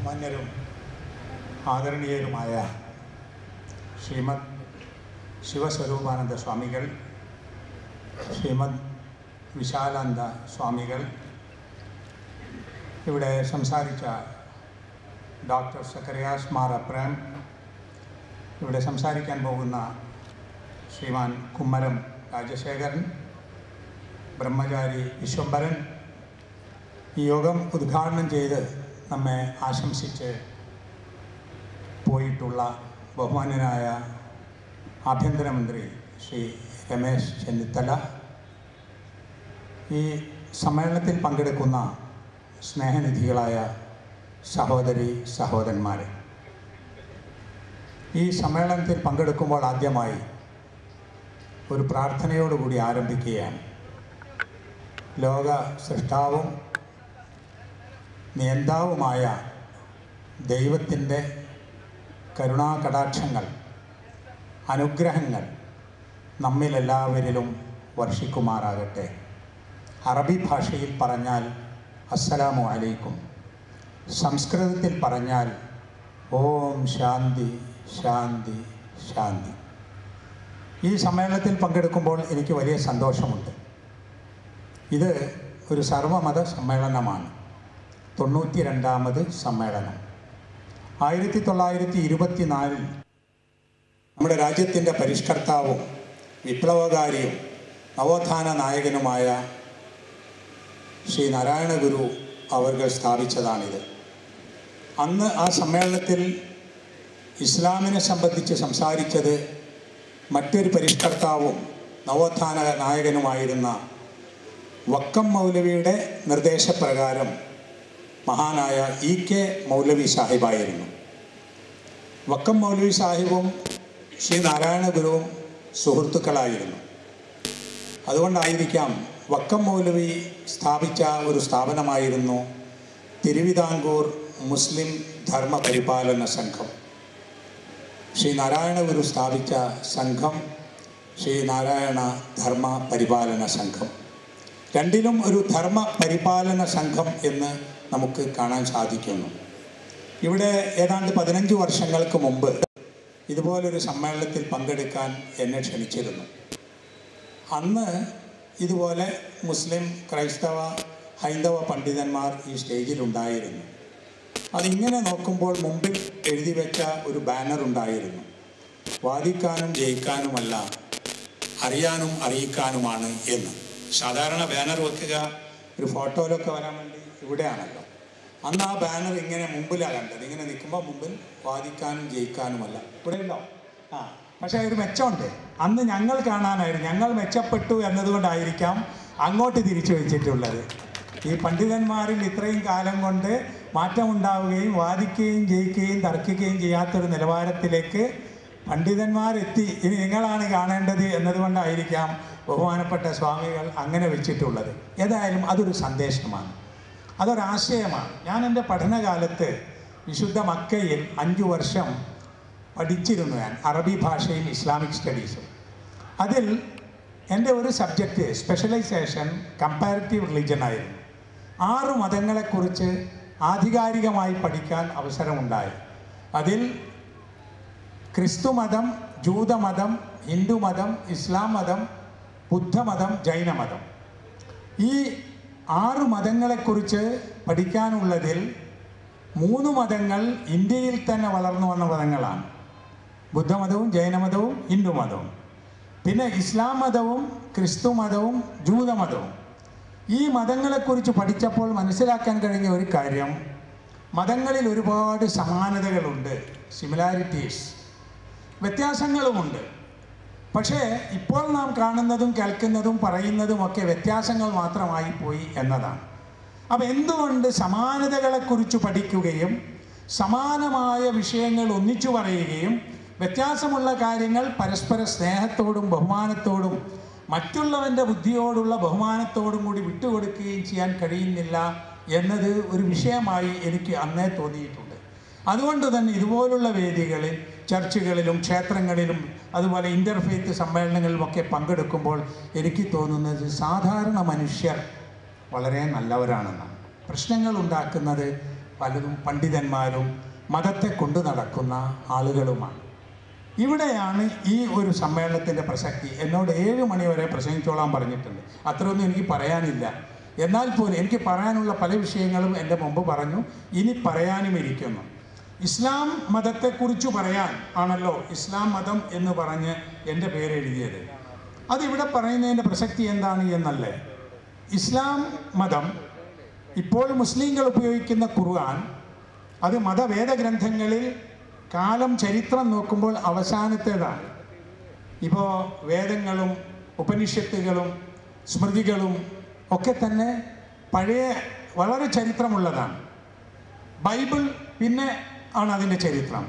ബഹുമാന്യരും ആദരണീയരുമായ ശ്രീമദ് ശിവസ്വരൂപാനന്ദ സ്വാമികൾ, ശ്രീമദ് വിശാലാനന്ദ സ്വാമികൾ, ഇവിടെ സംസാരിച്ച ഡോക്ടർ സക്കറിയാസ് മാർ അപ്രേം, ഇവിടെ സംസാരിക്കാൻ പോകുന്ന ശ്രീമാൻ കുമ്മരം രാജശേഖരൻ, ബ്രഹ്മചാരി വിശ്വംഭരൻ, ഈ യോഗം ഉദ്ഘാടനം ചെയ്ത് നമ്മെ ആശംസിച്ച് പോയിട്ടുള്ള ബഹുമാന്യനായ ആഭ്യന്തരമന്ത്രി ശ്രീ രമേശ് ചെന്നിത്തല, ഈ സമ്മേളനത്തിൽ പങ്കെടുക്കുന്ന സ്നേഹനിധികളായ സഹോദരി സഹോദരന്മാരെ, ഈ സമ്മേളനത്തിൽ പങ്കെടുക്കുമ്പോൾ ആദ്യമായി ഒരു പ്രാർത്ഥനയോടുകൂടി ആരംഭിക്കുകയാണ്. ലോക സൃഷ്ടാവും നിയന്താവുമായ ദൈവത്തിൻ്റെ കരുണാകടാക്ഷങ്ങൾ, അനുഗ്രഹങ്ങൾ നമ്മിലെല്ലാവരിലും വർഷിക്കുമാറാകട്ടെ. അറബി ഭാഷയിൽ പറഞ്ഞാൽ അസ്സലാമു അലൈക്കും, സംസ്കൃതത്തിൽ പറഞ്ഞാൽ ഓം ശാന്തി ശാന്തി ശാന്തി. ഈ സമ്മേളനത്തിൽ പങ്കെടുക്കുമ്പോൾ എനിക്ക് വലിയ സന്തോഷമുണ്ട്. ഇത് ഒരു സർവമത സമ്മേളനമാണ്, 92ാമത് സമ്മേളനം. 1924 നമ്മുടെ രാജ്യത്തിൻ്റെ പരിഷ്കർത്താവും വിപ്ലവകാരിയും നവോത്ഥാന നായകനുമായ ശ്രീ നാരായണ ഗുരു അവർകൾ സ്ഥാപിച്ചതാണിത്. അന്ന് ആ സമ്മേളനത്തിൽ ഇസ്ലാമിനെ സംബന്ധിച്ച് സംസാരിച്ചത് മറ്റൊരു പരിഷ്കർത്താവും നവോത്ഥാന നായകനുമായിരുന്ന വക്കം മൗലവിയുടെ നിർദ്ദേശപ്രകാരം മഹാനായ EK മൗലവി സാഹിബായിരുന്നു. വക്കം മൗലവി സാഹിബും ശ്രീ നാരായണ ഗുരുവും സുഹൃത്തുക്കളായിരുന്നു. അതുകൊണ്ടായിരിക്കാം വക്കം മൗലവി സ്ഥാപിച്ച ഒരു സ്ഥാപനമായിരുന്നു തിരുവിതാംകൂർ മുസ്ലിം ധർമ്മ പരിപാലന സംഘം. ശ്രീ നാരായണ ഗുരു സ്ഥാപിച്ച സംഘം ശ്രീ നാരായണ ധർമ്മ പരിപാലന സംഘം. രണ്ടിലും ഒരു ധർമ്മ പരിപാലന സംഘം എന്ന് നമുക്ക് കാണാൻ സാധിക്കുന്നു. ഇവിടെ ഏതാണ്ട് 15 വർഷങ്ങൾക്ക് മുമ്പ് ഇതുപോലൊരു സമ്മേളനത്തിൽ പങ്കെടുക്കാൻ എന്നെ ക്ഷണിച്ചിരുന്നു. അന്ന് ഇതുപോലെ മുസ്ലിം, ക്രൈസ്തവ, ഹൈന്ദവ പണ്ഡിതന്മാർ ഈ സ്റ്റേജിലുണ്ടായിരുന്നു. അതിങ്ങനെ നോക്കുമ്പോൾ മുമ്പിൽ എഴുതി വെച്ച ഒരു ബാനർ ഉണ്ടായിരുന്നു, വാദിക്കാനും ജയിക്കാനുമല്ല, അറിയാനും അറിയിക്കാനുമാണ് എന്ന്. സാധാരണ ബാനർ വെക്കുക ഒരു ഫോട്ടോയിലൊക്കെ വരാൻ വേണ്ടി ഇവിടെയാണല്ലോ. അന്ന് ആ ബാനർ ഇങ്ങനെ മുമ്പിലാണ് കണ്ടത്. ഇങ്ങനെ നിൽക്കുമ്പോൾ മുമ്പിൽ വാദിക്കാനും ജയിക്കാനുമല്ല, ഇവിടെ ഉണ്ടോ? പക്ഷേ ഒരു മെച്ചമുണ്ട്. അന്ന് ഞങ്ങൾ കാണാനായിരുന്നു, ഞങ്ങൾ മെച്ചപ്പെട്ടു എന്നതുകൊണ്ടായിരിക്കാം അങ്ങോട്ട് തിരിച്ചു വെച്ചിട്ടുള്ളത്. ഈ പണ്ഡിതന്മാരിൽ ഇത്രയും കാലം കൊണ്ട് മാറ്റമുണ്ടാവുകയും വാദിക്കുകയും ജയിക്കുകയും തർക്കിക്കുകയും ചെയ്യാത്തൊരു നിലവാരത്തിലേക്ക് പണ്ഡിതന്മാരെത്തി. ഇനി നിങ്ങളാണ് കാണേണ്ടത് എന്നതുകൊണ്ടായിരിക്കാം ബഹുമാനപ്പെട്ട സ്വാമികൾ അങ്ങനെ വെച്ചിട്ടുള്ളത്. ഏതായാലും അതൊരു സന്ദേശമാണ്, അതൊരാശയമാണ്. ഞാൻ എൻ്റെ പഠനകാലത്ത് വിശുദ്ധ മക്കയിൽ 5 വർഷം പഠിച്ചിരുന്നു. ഞാൻ അറബി ഭാഷയും ഇസ്ലാമിക് സ്റ്റഡീസും. അതിൽ എൻ്റെ ഒരു സബ്ജക്റ്റ് സ്പെഷ്യലൈസേഷൻ കമ്പാരിറ്റീവ് റിലിജൻ ആയിരുന്നു. 6 മതങ്ങളെക്കുറിച്ച് ആധികാരികമായി പഠിക്കാൻ അവസരമുണ്ടായി. അതിൽ ക്രിസ്തുമതം, ജൂതമതം, ഹിന്ദുമതം, ഇസ്ലാം മതം, ബുദ്ധമതം, ജൈനമതം, ഈ 6 മതങ്ങളെക്കുറിച്ച് പഠിക്കാനുള്ളതിൽ 3 മതങ്ങൾ ഇന്ത്യയിൽ തന്നെ വളർന്നു വന്ന മതങ്ങളാണ്. ബുദ്ധമതവും ജൈനമതവും ഹിന്ദുമതവും. പിന്നെ ഇസ്ലാം മതവും ക്രിസ്തു മതവും ജൂതമതവും. ഈ മതങ്ങളെക്കുറിച്ച് പഠിച്ചപ്പോൾ മനസ്സിലാക്കാൻ കഴിഞ്ഞ ഒരു കാര്യം, മതങ്ങളിൽ ഒരുപാട് സമാനതകളുണ്ട്, സിമിലാരിറ്റീസ്, വ്യത്യാസങ്ങളുമുണ്ട്. പക്ഷേ ഇപ്പോൾ നാം കാണുന്നതും കേൾക്കുന്നതും പറയുന്നതുമൊക്കെ വ്യത്യാസങ്ങൾ മാത്രമായി പോയി എന്നതാണ്. അപ്പോൾ എന്തുകൊണ്ട് സമാനതകളെക്കുറിച്ച് പഠിക്കുകയും സമാനമായ വിഷയങ്ങൾ ഒന്നിച്ചു പറയുകയും വ്യത്യാസമുള്ള കാര്യങ്ങൾ പരസ്പര സ്നേഹത്തോടും ബഹുമാനത്തോടും മറ്റുള്ളവൻ്റെ ബുദ്ധിയോടുള്ള ബഹുമാനത്തോടും കൂടി വിട്ടുകൊടുക്കുകയും ചെയ്യാൻ കഴിയുന്നില്ല എന്നത് ഒരു വിഷയമായി എനിക്ക് അന്നേ തോന്നിയിട്ടുണ്ട്. അതുകൊണ്ട് തന്നെ ഇതുപോലുള്ള വേദികളിൽ, ചർച്ചുകളിലും ക്ഷേത്രങ്ങളിലും അതുപോലെ ഇൻ്റർഫെയ്ത്ത് സമ്മേളനങ്ങളിലുമൊക്കെ പങ്കെടുക്കുമ്പോൾ എനിക്ക് തോന്നുന്നത് സാധാരണ മനുഷ്യർ വളരെ നല്ലവരാണെന്നാണ്. പ്രശ്നങ്ങൾ ഉണ്ടാക്കുന്നത് പലതും പണ്ഡിതന്മാരും മതത്തെ കൊണ്ടു നടക്കുന്ന ആളുകളുമാണ്. ഇവിടെയാണ് ഈ ഒരു സമ്മേളനത്തിൻ്റെ പ്രസക്തി. എന്നോട് 7 മണി വരെ പ്രസംഗിച്ചോളാൻ പറഞ്ഞിട്ടുണ്ട്. അത്രയൊന്നും എനിക്ക് പറയാനില്ല. എന്നാൽ പോലും എനിക്ക് പറയാനുള്ള പല വിഷയങ്ങളും എൻ്റെ മുമ്പ് പറഞ്ഞു, ഇനി പറയാനും ഇരിക്കുന്നു. ഇസ്ലാം മതത്തെക്കുറിച്ച് പറയാൻ ആണല്ലോ ഇസ്ലാം മതം എന്ന് പറഞ്ഞ് എൻ്റെ പേര് എഴുതിയത്. അതിവിടെ പറയുന്നതിൻ്റെ പ്രസക്തി എന്താണ് എന്നല്ലേ. ഇസ്ലാം മതം ഇപ്പോൾ മുസ്ലിങ്ങൾ ഉപയോഗിക്കുന്ന ഖുർആൻ, അത് മതവേദഗ്രന്ഥങ്ങളിൽ കാലം ചരിത്രം നോക്കുമ്പോൾ അവസാനത്തേതാണ്. ഇപ്പോൾ വേദങ്ങളും ഉപനിഷത്തുകളും സ്മൃതികളും ഒക്കെ തന്നെ പഴയ വളരെ ചരിത്രമുള്ളതാണ്. ബൈബിൾ പിന്നെ ആണ് അതിൻ്റെ ചരിത്രം.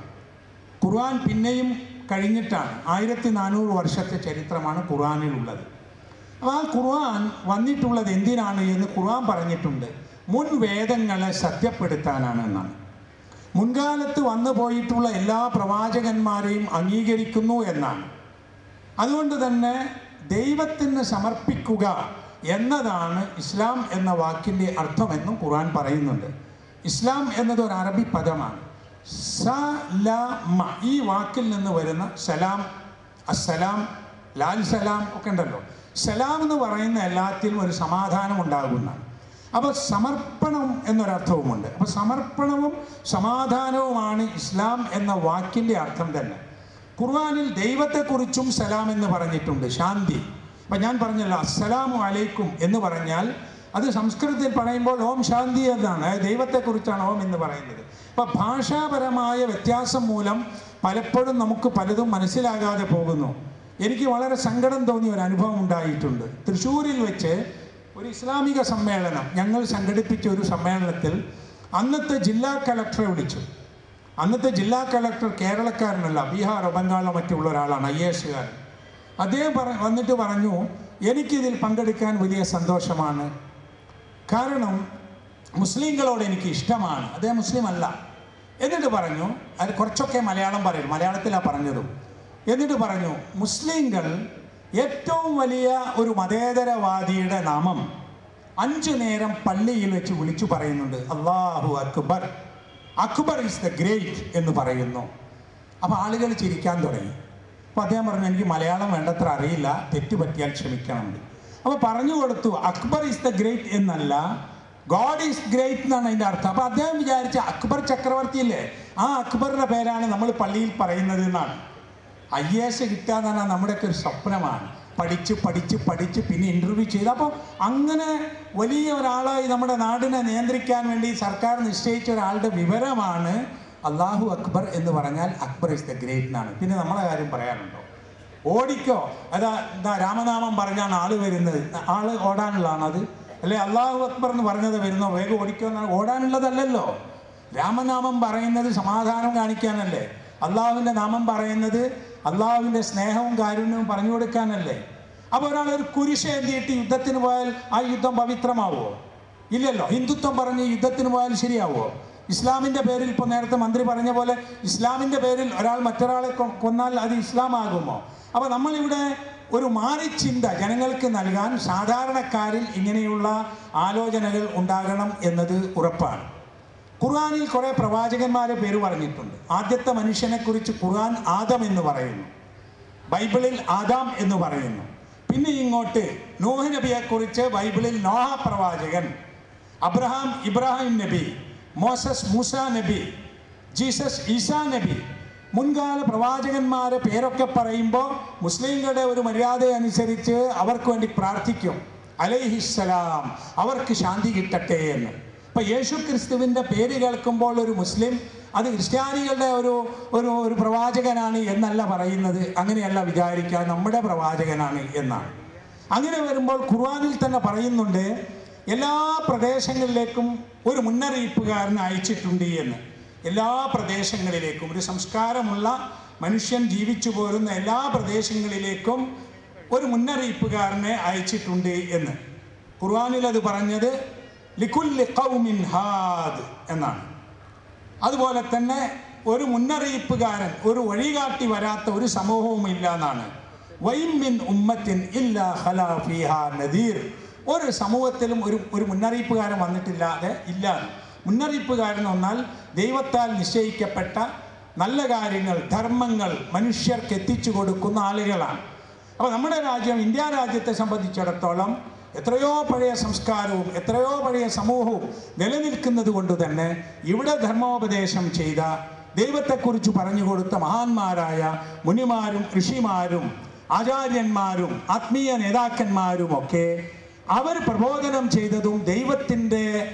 ഖുർആൻ പിന്നെയും കഴിഞ്ഞിട്ടാണ്. 1400 വർഷത്തെ ചരിത്രമാണ് ഖുർആനിലുള്ളത്. അപ്പോൾ ആ ഖുർആൻ വന്നിട്ടുള്ളത് എന്തിനാണ് എന്ന് ഖുർആൻ പറഞ്ഞിട്ടുണ്ട്. മുൻ വേദങ്ങളെ സത്യപ്പെടുത്താനാണ് എന്നാണ്. മുൻകാലത്ത് വന്നു പോയിട്ടുള്ള എല്ലാ പ്രവാചകന്മാരെയും അംഗീകരിക്കുന്നു എന്നാണ്. അതുകൊണ്ട് തന്നെ ദൈവത്തിന് സമർപ്പിക്കുക എന്നതാണ് ഇസ്ലാം എന്ന വാക്കിൻ്റെ അർത്ഥമെന്നും ഖുർആൻ പറയുന്നുണ്ട്. ഇസ്ലാം എന്നത് ഒരു അറബി പദമാണ്. സലാമ, ഈ വാക്കിൽ നിന്ന് വരുന്ന സലാം, അസ്സലാം, ലാൽ സലാം ഒക്കെ ഉണ്ടല്ലോ. സലാം എന്ന് പറയുന്ന എല്ലാത്തിലും ഒരു സമാധാനം ഉണ്ടാകുന്നതാണ്. അപ്പോൾ സമർപ്പണം എന്നൊരർത്ഥവുമുണ്ട്. അപ്പോൾ സമർപ്പണവും സമാധാനവുമാണ് ഇസ്ലാം എന്ന വാക്കിൻ്റെ അർത്ഥം തന്നെ. ഖുർആനിൽ ദൈവത്തെക്കുറിച്ചും സലാം എന്ന് പറഞ്ഞിട്ടുണ്ട്, ശാന്തി. അപ്പം ഞാൻ പറഞ്ഞല്ലോ അസ്സലാമു അലൈക്കും എന്ന് പറഞ്ഞാൽ അത് സംസ്കൃതത്തിൽ പറയുമ്പോൾ ഓം ശാന്തി എന്നാണ്. ദൈവത്തെക്കുറിച്ചാണ് ഓം എന്ന് പറയുന്നത്. അപ്പോൾ ഭാഷാപരമായ വ്യത്യാസം മൂലം പലപ്പോഴും നമുക്ക് പലതും മനസ്സിലാകാതെ പോകുന്നു. എനിക്ക് വളരെ സങ്കടം തോന്നിയ ഒരു അനുഭവം ഉണ്ടായിട്ടുണ്ട്. തൃശ്ശൂരിൽ വെച്ച് ഒരു ഇസ്ലാമിക സമ്മേളനം ഞങ്ങൾ സംഘടിപ്പിച്ച ഒരു സമ്മേളനത്തിൽ അന്നത്തെ ജില്ലാ കളക്ടറെ വിളിച്ചു. അന്നത്തെ ജില്ലാ കളക്ടർ കേരളക്കാരനല്ല, ബീഹാറോ ബംഗാളോ മറ്റുള്ള ഒരാളാണ്, IAS കാരൻ. അദ്ദേഹം വന്നിട്ട് പറഞ്ഞു, എനിക്കിതിൽ പങ്കെടുക്കാൻ വലിയ സന്തോഷമാണ്, കാരണം മുസ്ലിങ്ങളോട് എനിക്ക് ഇഷ്ടമാണ്. അദ്ദേഹം മുസ്ലിം അല്ല. എന്നിട്ട് പറഞ്ഞു, അത് കുറച്ചൊക്കെ മലയാളം പറയും, മലയാളത്തിലാണ് പറഞ്ഞതും. എന്നിട്ട് പറഞ്ഞു, മുസ്ലിങ്ങൾ ഏറ്റവും വലിയ ഒരു മതേതരവാദിയുടെ നാമം 5 നേരം പള്ളിയിൽ വെച്ച് വിളിച്ചു പറയുന്നുണ്ട്, അല്ലാഹു Akbar, Akbar is the great എന്ന് പറയുന്നു. അപ്പോൾ ആളുകൾ ചിരിക്കാൻ തുടങ്ങി. അപ്പോൾ അദ്ദേഹം പറഞ്ഞു, എനിക്ക് മലയാളം വേണ്ടത്ര അറിയില്ല, തെറ്റുപറ്റിയാൽ ക്ഷമിക്കണം. അപ്പോൾ പറഞ്ഞു കൊടുത്തു, അക്ബർ ഈസ് ദ ഗ്രേറ്റ് എന്നല്ല, ഗോഡ് ഈസ് ഗ്രേറ്റ് എന്നാണ് അതിൻ്റെ അർത്ഥം. അപ്പോൾ അദ്ദേഹം വിചാരിച്ച അക്ബർ ചക്രവർത്തി ഇല്ലേ, ആ അക്ബറിൻ്റെ പേരാണ് നമ്മൾ പള്ളിയിൽ പറയുന്നത് എന്നാണ്. IAS കിട്ടുക എന്ന് പറഞ്ഞാൽ നമ്മുടെയൊക്കെ ഒരു സ്വപ്നമാണ്. പഠിച്ച് പഠിച്ച് പഠിച്ച് പിന്നെ ഇൻ്റർവ്യൂ ചെയ്ത്, അപ്പോൾ അങ്ങനെ വലിയ ഒരാളായി നമ്മുടെ നാടിനെ നിയന്ത്രിക്കാൻ വേണ്ടി സർക്കാർ നിശ്ചയിച്ച ഒരാളുടെ വിവരമാണ് അല്ലാഹു അക്ബർ എന്ന് പറഞ്ഞാൽ അക്ബർ ഈസ് ദ ഗ്രേറ്റ് എന്നാണ്. പിന്നെ നമ്മളെ കാര്യം പറയാനുണ്ടോ? ഓടിക്കോ, എന്താ രാമനാമം പറഞ്ഞാണ് ആള് വരുന്നത്, ആള് ഓടാനുള്ളതാണ് അത്, അല്ലെ? അല്ലാഹു അക്ബർ എന്ന് പറഞ്ഞത് വരുന്നോ, വേഗം ഓടിക്കോ എന്നാണ്, ഓടാനുള്ളതല്ലല്ലോ. രാമനാമം പറയുന്നത് സമാധാനം കാണിക്കാനല്ലേ. അള്ളാഹുവിൻ്റെ നാമം പറയുന്നത് അള്ളാഹുവിൻ്റെ സ്നേഹവും കാരുണ്യവും പറഞ്ഞു കൊടുക്കാനല്ലേ. അപ്പോൾ ഒരാൾ ഒരു കുരിശ് ഏന്തിയിട്ട് യുദ്ധത്തിന് പോയാൽ ആ യുദ്ധം പവിത്രമാവുമോ? ഇല്ലല്ലോ. ഹിന്ദുത്വം പറഞ്ഞ് യുദ്ധത്തിന് പോയാൽ ശരിയാവുമോ? ഇസ്ലാമിൻ്റെ പേരിൽ, ഇപ്പോൾ നേരത്തെ മന്ത്രി പറഞ്ഞ പോലെ ഇസ്ലാമിൻ്റെ പേരിൽ ഒരാൾ മറ്റൊരാളെ കൊന്നാൽ അത് ഇസ്ലാം ആകുമോ? അപ്പോൾ നമ്മളിവിടെ ഒരു മാറിച്ചിന്ത ജനങ്ങൾക്ക് നൽകാൻ സാധാരണക്കാരിൽ ഇങ്ങനെയുള്ള ആലോചനകൾ ഉണ്ടാകണം എന്നത് ഉറപ്പാണ്. ഖുർആനിൽ കുറേ പ്രവാചകന്മാരെ പേര് പറഞ്ഞിട്ടുണ്ട്. ആദ്യത്തെ മനുഷ്യനെക്കുറിച്ച് ഖുർആൻ ആദം എന്ന് പറയുന്നു, ബൈബിളിൽ ആദാം എന്ന് പറയുന്നു. പിന്നെ ഇങ്ങോട്ട് നൂഹ് നബിയെക്കുറിച്ച് ബൈബിളിൽ നോഹ പ്രവാചകൻ, അബ്രഹാം ഇബ്രാഹിം നബി, മോസസ് മൂസ നബി, ജീസസ് ഈസാ നബി, മുൻകാല പ്രവാചകന്മാരെ പേരൊക്കെ പറയുമ്പോൾ മുസ്ലിങ്ങളുടെ ഒരു മര്യാദ അനുസരിച്ച് അവർക്ക് വേണ്ടി പ്രാർത്ഥിക്കും, അലൈഹിസ്സലാം, അവർക്ക് ശാന്തി കിട്ടട്ടെ എന്ന്. അപ്പോൾ യേശു ക്രിസ്തുവിൻ്റെ പേര് കേൾക്കുമ്പോൾ ഒരു മുസ്ലിം അത് ക്രിസ്ത്യാനികളുടെ ഒരു പ്രവാചകനാണ് എന്നല്ല പറയുന്നത്, അങ്ങനെയല്ല വിചാരിക്കുക, നമ്മുടെ പ്രവാചകനാണ് എന്നാണ്. അങ്ങനെ വരുമ്പോൾ ഖുർആനിൽ തന്നെ പറയുന്നുണ്ട്, എല്ലാ പ്രദേശങ്ങളിലേക്കും ഒരു മുന്നറിയിപ്പുകാരനെ അയച്ചിട്ടുണ്ട് എന്ന്. എല്ലാ പ്രദേശങ്ങളിലേക്കും, ഒരു സംസ്കാരമുള്ള മനുഷ്യൻ ജീവിച്ചു പോരുന്ന എല്ലാ പ്രദേശങ്ങളിലേക്കും ഒരു മുന്നറിയിപ്പുകാരനെ അയച്ചിട്ടുണ്ട് എന്ന്. ഖുർആനിൽ അത് പറഞ്ഞത് ലികുല്ലി ഖൗമിൻ ഹാദ് എന്നാണ്. അതുപോലെ തന്നെ ഒരു മുന്നറിയിപ്പുകാരൻ, ഒരു വഴികാട്ടി വരാത്ത ഒരു സമൂഹവും ഇല്ല എന്നാണ്. വൈം മിൻ ഉമ്മത്തിൻ ഇല്ലാ ഖലാ ഫീഹാ നദീർ, ഒരു സമൂഹത്തിലും ഒരു മുന്നറിയിപ്പുകാരൻ വന്നിട്ടില്ലാതെ ഇല്ല. മുന്നറിയിപ്പുകാരെന്ന് പറഞ്ഞാൽ ദൈവത്താൽ നിശ്ചയിക്കപ്പെട്ട നല്ല കാര്യങ്ങൾ, ധർമ്മങ്ങൾ മനുഷ്യർക്ക് എത്തിച്ചു കൊടുക്കുന്ന ആളുകളാണ്. അപ്പോൾ നമ്മുടെ രാജ്യം, ഇന്ത്യ രാജ്യത്തെ സംബന്ധിച്ചിടത്തോളം എത്രയോ പഴയ സംസ്കാരവും എത്രയോ പഴയ സമൂഹവും നിലനിൽക്കുന്നത് കൊണ്ട് തന്നെ ഇവിടെ ധർമ്മോപദേശം ചെയ്ത, ദൈവത്തെക്കുറിച്ച് പറഞ്ഞു കൊടുത്ത മഹാന്മാരായ മുനിമാരും ഋഷിമാരും ആചാര്യന്മാരും ആത്മീയ നേതാക്കന്മാരുമൊക്കെ അവർ പ്രബോധനം ചെയ്തതും ദൈവത്തിൻ്റെ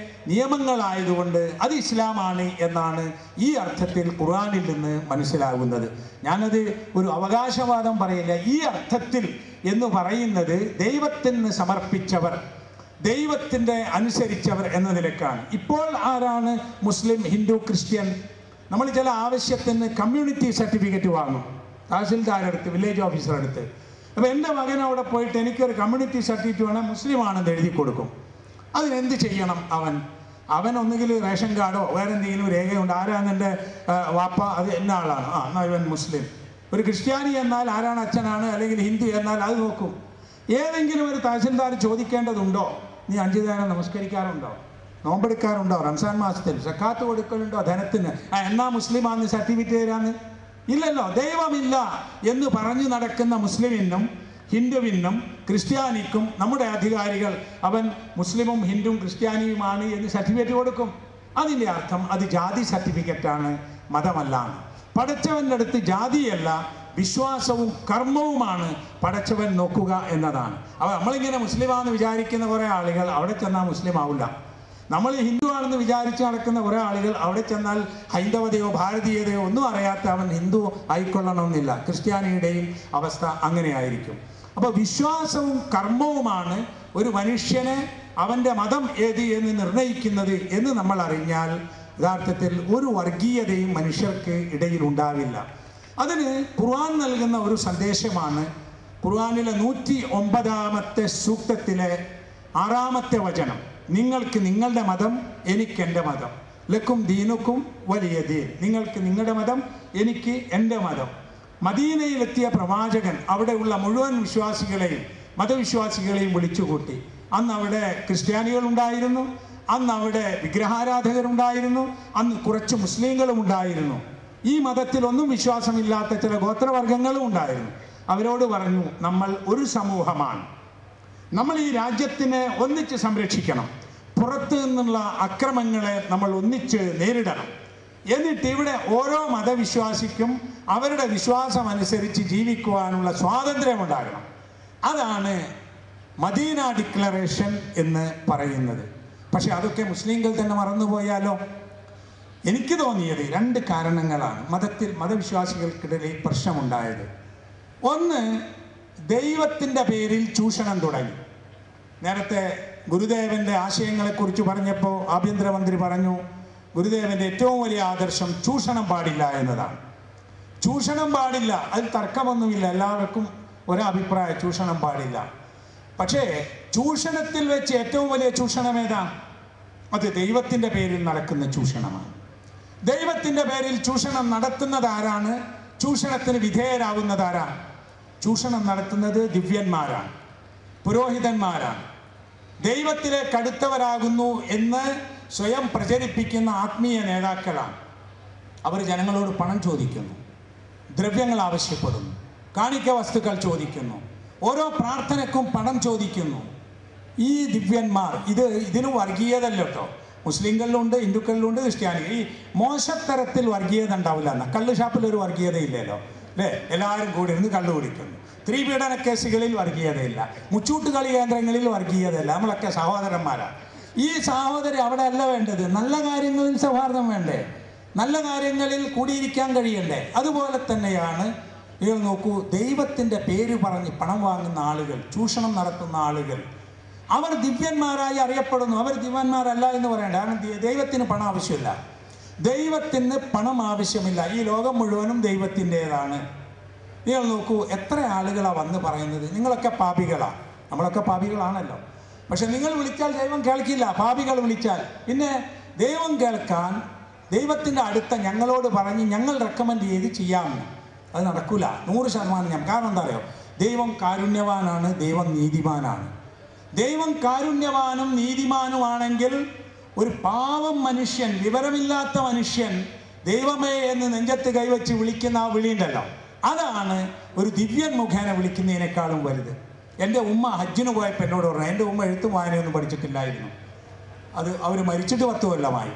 നിയമങ്ങളായതുകൊണ്ട് അത് ഇസ്ലാമാണ് എന്നാണ് ഈ അർത്ഥത്തിൽ ഖുർആനിൽ നിന്ന് മനസ്സിലാകുന്നത്. ഞാനത് ഒരു അവകാശവാദം പറയില്ല. ഈ അർത്ഥത്തിൽ എന്ന് പറയുന്നത് ദൈവത്തിന് സമർപ്പിച്ചവർ, ദൈവത്തിൻ്റെ അനുസരിച്ചവർ എന്ന നിലക്കാണ്. ഇപ്പോൾ ആരാണ് മുസ്ലിം, ഹിന്ദു, ക്രിസ്ത്യൻ? നമ്മൾ ചില ആവശ്യത്തിന് കമ്മ്യൂണിറ്റി സർട്ടിഫിക്കറ്റ് വാങ്ങും, തഹസിൽദാരടുത്ത്, വില്ലേജ് ഓഫീസറടുത്ത്. അപ്പോൾ എൻ്റെ മകൻ അവിടെ പോയിട്ട് എനിക്കൊരു കമ്മ്യൂണിറ്റി സർട്ടിഫിക്കറ്റ് വേണം, മുസ്ലിമാണെന്ന് എഴുതി കൊടുക്കും. അതിനെന്ത് ചെയ്യണം? അവൻ ഒന്നുകിൽ റേഷൻ കാർഡോ വേറെ എന്തെങ്കിലും രേഖയുണ്ട്, ആരാണ് എൻ്റെ വാപ്പ, അത് എന്ന ആളാണ്, എന്നാൽ ഇവൻ മുസ്ലിം. ഒരു ക്രിസ്ത്യാനി എന്നാൽ ആരാണ് അച്ഛനാണ്, അല്ലെങ്കിൽ ഹിന്ദു എന്നാൽ അത് നോക്കും. ഏതെങ്കിലും ഒരു തഹസിൽദാർ ചോദിക്കേണ്ടതുണ്ടോ, നീ 5 നേരം നമസ്കരിക്കാറുണ്ടോ, നോമ്പെടുക്കാറുണ്ടോ, റംസാൻ മാസത്തിൽ സക്കാത്ത് കൊടുക്കലുണ്ടോ ധനത്തിന്, എന്നാ മുസ്ലിമാണെന്ന് സർട്ടിഫിക്കറ്റ് തരാന്ന്? ഇല്ലല്ലോ. ദൈവമില്ല എന്ന് പറഞ്ഞു നടക്കുന്ന മുസ്ലിമിനും ഹിന്ദുവിനും ക്രിസ്ത്യാനിക്കും നമ്മുടെ അധികാരികൾ അവൻ മുസ്ലിമും ഹിന്ദുവും ക്രിസ്ത്യാനിയുമാണ് എന്ന് സർട്ടിഫിക്കറ്റ് കൊടുക്കും. അതിൻ്റെ അർത്ഥം അത് ജാതി സർട്ടിഫിക്കറ്റാണ്, മതമല്ല. പടച്ചവൻ്റെ അടുത്ത് ജാതിയല്ല, വിശ്വാസവും കർമ്മവുമാണ് പടച്ചവൻ നോക്കുക എന്നതാണ്. അപ്പോൾ നമ്മളിങ്ങനെ മുസ്ലിമാണെന്ന് വിചാരിക്കുന്ന കുറേ ആളുകൾ അവിടെ ചെന്നാൽ മുസ്ലിം ആവില്ല. നമ്മൾ ഹിന്ദു ആണെന്ന് വിചാരിച്ച് നടക്കുന്ന കുറേ ആളുകൾ അവിടെ ചെന്നാൽ ഹൈന്ദവതയോ ഭാരതീയതയോ ഒന്നും അറിയാത്ത അവൻ ഹിന്ദു ആയിക്കൊള്ളണമെന്നില്ല. ക്രിസ്ത്യാനിയുടെയും അവസ്ഥ അങ്ങനെയായിരിക്കും. അപ്പോൾ വിശ്വാസവും കർമ്മവുമാണ് ഒരു മനുഷ്യനെ അവൻ്റെ മതം ഏത് എന്ന് നിർണ്ണയിക്കുന്നത് എന്ന് നമ്മൾ അറിഞ്ഞാൽ യഥാർത്ഥത്തിൽ ഒരു വർഗീയതയും മനുഷ്യർക്ക് ഇടയിൽ ഉണ്ടാവില്ല. അതിന് ഖുർആൻ നൽകുന്ന ഒരു സന്ദേശമാണ്. ഖുർആനിലെ 109-ാമത്തെ സൂക്തത്തിലെ 6-ാമത്തെ വചനം, നിങ്ങൾക്ക് നിങ്ങളുടെ മതം, എനിക്ക് എൻ്റെ മതം, ലക്കും ദീനുക്കും വലിയ ദീൻ, നിങ്ങൾക്ക് നിങ്ങളുടെ മതം, എനിക്ക് എൻ്റെ മതം. മദീനയിലെത്തിയ പ്രവാചകൻ അവിടെയുള്ള മുഴുവൻ വിശ്വാസികളെയും മതവിശ്വാസികളെയും വിളിച്ചുകൂട്ടി. അന്ന് അവിടെ ക്രിസ്ത്യാനികളുണ്ടായിരുന്നു, അന്ന് അവിടെ വിഗ്രഹാരാധകരുണ്ടായിരുന്നു, അന്ന് കുറച്ച് മുസ്ലിങ്ങളും ഉണ്ടായിരുന്നു. ഈ മതത്തിലൊന്നും വിശ്വാസമില്ലാത്ത ചില ഗോത്രവർഗങ്ങളും ഉണ്ടായിരുന്നു. അവരോട് പറഞ്ഞു, നമ്മൾ ഒരു സമൂഹമാണ്, നമ്മൾ ഈ രാജ്യത്തിനെ ഒന്നിച്ച് സംരക്ഷിക്കണം, പുറത്തു നിന്നുള്ള അക്രമങ്ങളെ നമ്മൾ ഒന്നിച്ച് നേരിടണം. എന്നിട്ട് ഇവിടെ ഓരോ മതവിശ്വാസിക്കും അവരുടെ വിശ്വാസം അനുസരിച്ച് ജീവിക്കുവാനുള്ള സ്വാതന്ത്ര്യമുണ്ടാകണം. അതാണ് മദീന ഡിക്ലറേഷൻ എന്ന് പറയുന്നത്. പക്ഷെ അതൊക്കെ മുസ്ലിങ്ങൾ തന്നെ മറന്നുപോയാലോ? എനിക്ക് തോന്നിയത് 2 കാരണങ്ങളാണ് മതവിശ്വാസികൾക്കിടയിൽ പ്രശ്നമുണ്ടായത്. ഒന്ന്, ദൈവത്തിൻ്റെ പേരിൽ ചൂഷണം തുടങ്ങി. നേരത്തെ ഗുരുദേവൻ്റെ ആശയങ്ങളെക്കുറിച്ച് പറഞ്ഞപ്പോൾ ആഭ്യന്തരമന്ത്രി പറഞ്ഞു, ഗുരുദേവൻ്റെ ഏറ്റവും വലിയ ആദർശം ചൂഷണം പാടില്ല എന്നതാണ്. ചൂഷണം പാടില്ല, അതിൽ തർക്കമൊന്നുമില്ല, എല്ലാവർക്കും ഒരഭിപ്രായം, ചൂഷണം പാടില്ല. പക്ഷേ ചൂഷണത്തിൽ വെച്ച് ഏറ്റവും വലിയ ചൂഷണം ഏതാ? അത് ദൈവത്തിൻ്റെ പേരിൽ നടക്കുന്ന ചൂഷണമാണ്. ദൈവത്തിൻ്റെ പേരിൽ ചൂഷണം നടത്തുന്നത് ആരാണ്? ചൂഷണത്തിന് വിധേയരാകുന്നത് ആരാണ്? ചൂഷണം നടത്തുന്നത് ദിവ്യന്മാരാണ്, പുരോഹിതന്മാരാണ്. ദൈവത്തിലേക്ക് അടുത്തവരാകുന്നു എന്ന് സ്വയം പ്രചരിപ്പിക്കുന്ന ആത്മീയ നേതാക്കളാണ്. അവർ ജനങ്ങളോട് പണം ചോദിക്കുന്നു, ദ്രവ്യങ്ങൾ ആവശ്യപ്പെടുന്നു, കാണിക്ക വസ്തുക്കൾ ചോദിക്കുന്നു, ഓരോ പ്രാർത്ഥനയ്ക്കും പണം ചോദിക്കുന്നു. ഈ ദിവ്യന്മാർ ഇതിന് വർഗീയതല്ല കേട്ടോ. മുസ്ലിങ്ങളിലുണ്ട്, ഹിന്ദുക്കളിലുണ്ട്, ക്രിസ്ത്യാനി. ഈ മോശത്തരത്തിൽ വർഗീയത ഉണ്ടാവില്ല. എന്നാൽ കള്ള് ഷാപ്പിലൊരു വർഗീയതയില്ലല്ലോ, അല്ലേ? എല്ലാവരും കൂടി ഇരുന്ന് കള്ളു കുടിക്കുന്നു. സ്ത്രീപീഡന കേസുകളിൽ വർഗീയതയില്ല, മുച്ചൂട്ടുകളി കേന്ദ്രങ്ങളിൽ വർഗീയതയില്ല. നമ്മളൊക്കെ സഹോദരന്മാരാണ്. ഈ സഹോദരി അവിടെ അല്ല വേണ്ടത്. നല്ല കാര്യങ്ങളിൽ സൗഹാർദ്ദം വേണ്ടേ? നല്ല കാര്യങ്ങളിൽ കൂടിയിരിക്കാൻ കഴിയണ്ടേ? അതുപോലെ തന്നെയാണ് നിങ്ങൾ നോക്കൂ, ദൈവത്തിൻ്റെ പേര് പറഞ്ഞ് പണം വാങ്ങുന്ന ആളുകൾ, ചൂഷണം നടത്തുന്ന ആളുകൾ, അവർ ദിവ്യന്മാരായി അറിയപ്പെടുന്നു. അവർ ദിവ്യന്മാരല്ല എന്ന് പറയണ്ട. കാരണം ദൈവത്തിന് പണം ആവശ്യമില്ല, ദൈവത്തിന് പണം ആവശ്യമില്ല. ഈ ലോകം മുഴുവനും ദൈവത്തിൻ്റെതാണ്. നിങ്ങൾ നോക്കൂ, എത്ര ആളുകളാണ് വന്ന് പറയുന്നത് നിങ്ങളൊക്കെ പാപികളാണ്. നമ്മളൊക്കെ പാപികളാണല്ലോ. പക്ഷെ നിങ്ങൾ വിളിച്ചാൽ ദൈവം കേൾക്കില്ല. പാപികൾ വിളിച്ചാൽ പിന്നെ ദൈവം കേൾക്കാൻ ദൈവത്തിൻ്റെ അടുത്ത ഞങ്ങളോട് പറഞ്ഞ് ഞങ്ങൾ റെക്കമെൻഡ് ചെയ്ത് ചെയ്യാമെന്ന്. അത് നടക്കില്ല, 100% ഞാൻ. കാരണം എന്താ അറിയോ? ദൈവം കാരുണ്യവാനാണ്, ദൈവം നീതിമാനാണ്. ദൈവം കാരുണ്യവാനും നീതിമാനുമാണെങ്കിൽ ഒരു പാവം മനുഷ്യൻ, വിവരമില്ലാത്ത മനുഷ്യൻ ദൈവമേ എന്ന് നെഞ്ചത്ത് കൈവച്ച് വിളിക്കുന്ന ആ വിളിയുണ്ടല്ലോ, അതാണ് ഒരു ദിവ്യൻ മുഖേന വിളിക്കുന്നതിനേക്കാളും വലുത്. എൻ്റെ ഉമ്മ ഹജ്ജിന് പോയപ്പോൾ എന്നോട് പറഞ്ഞു, എൻ്റെ ഉമ്മ എഴുത്തും വായനയൊന്നും പഠിച്ചിട്ടില്ലായിരുന്നു, അവർ മരിച്ചിട്ട് 10 കൊല്ലമായി.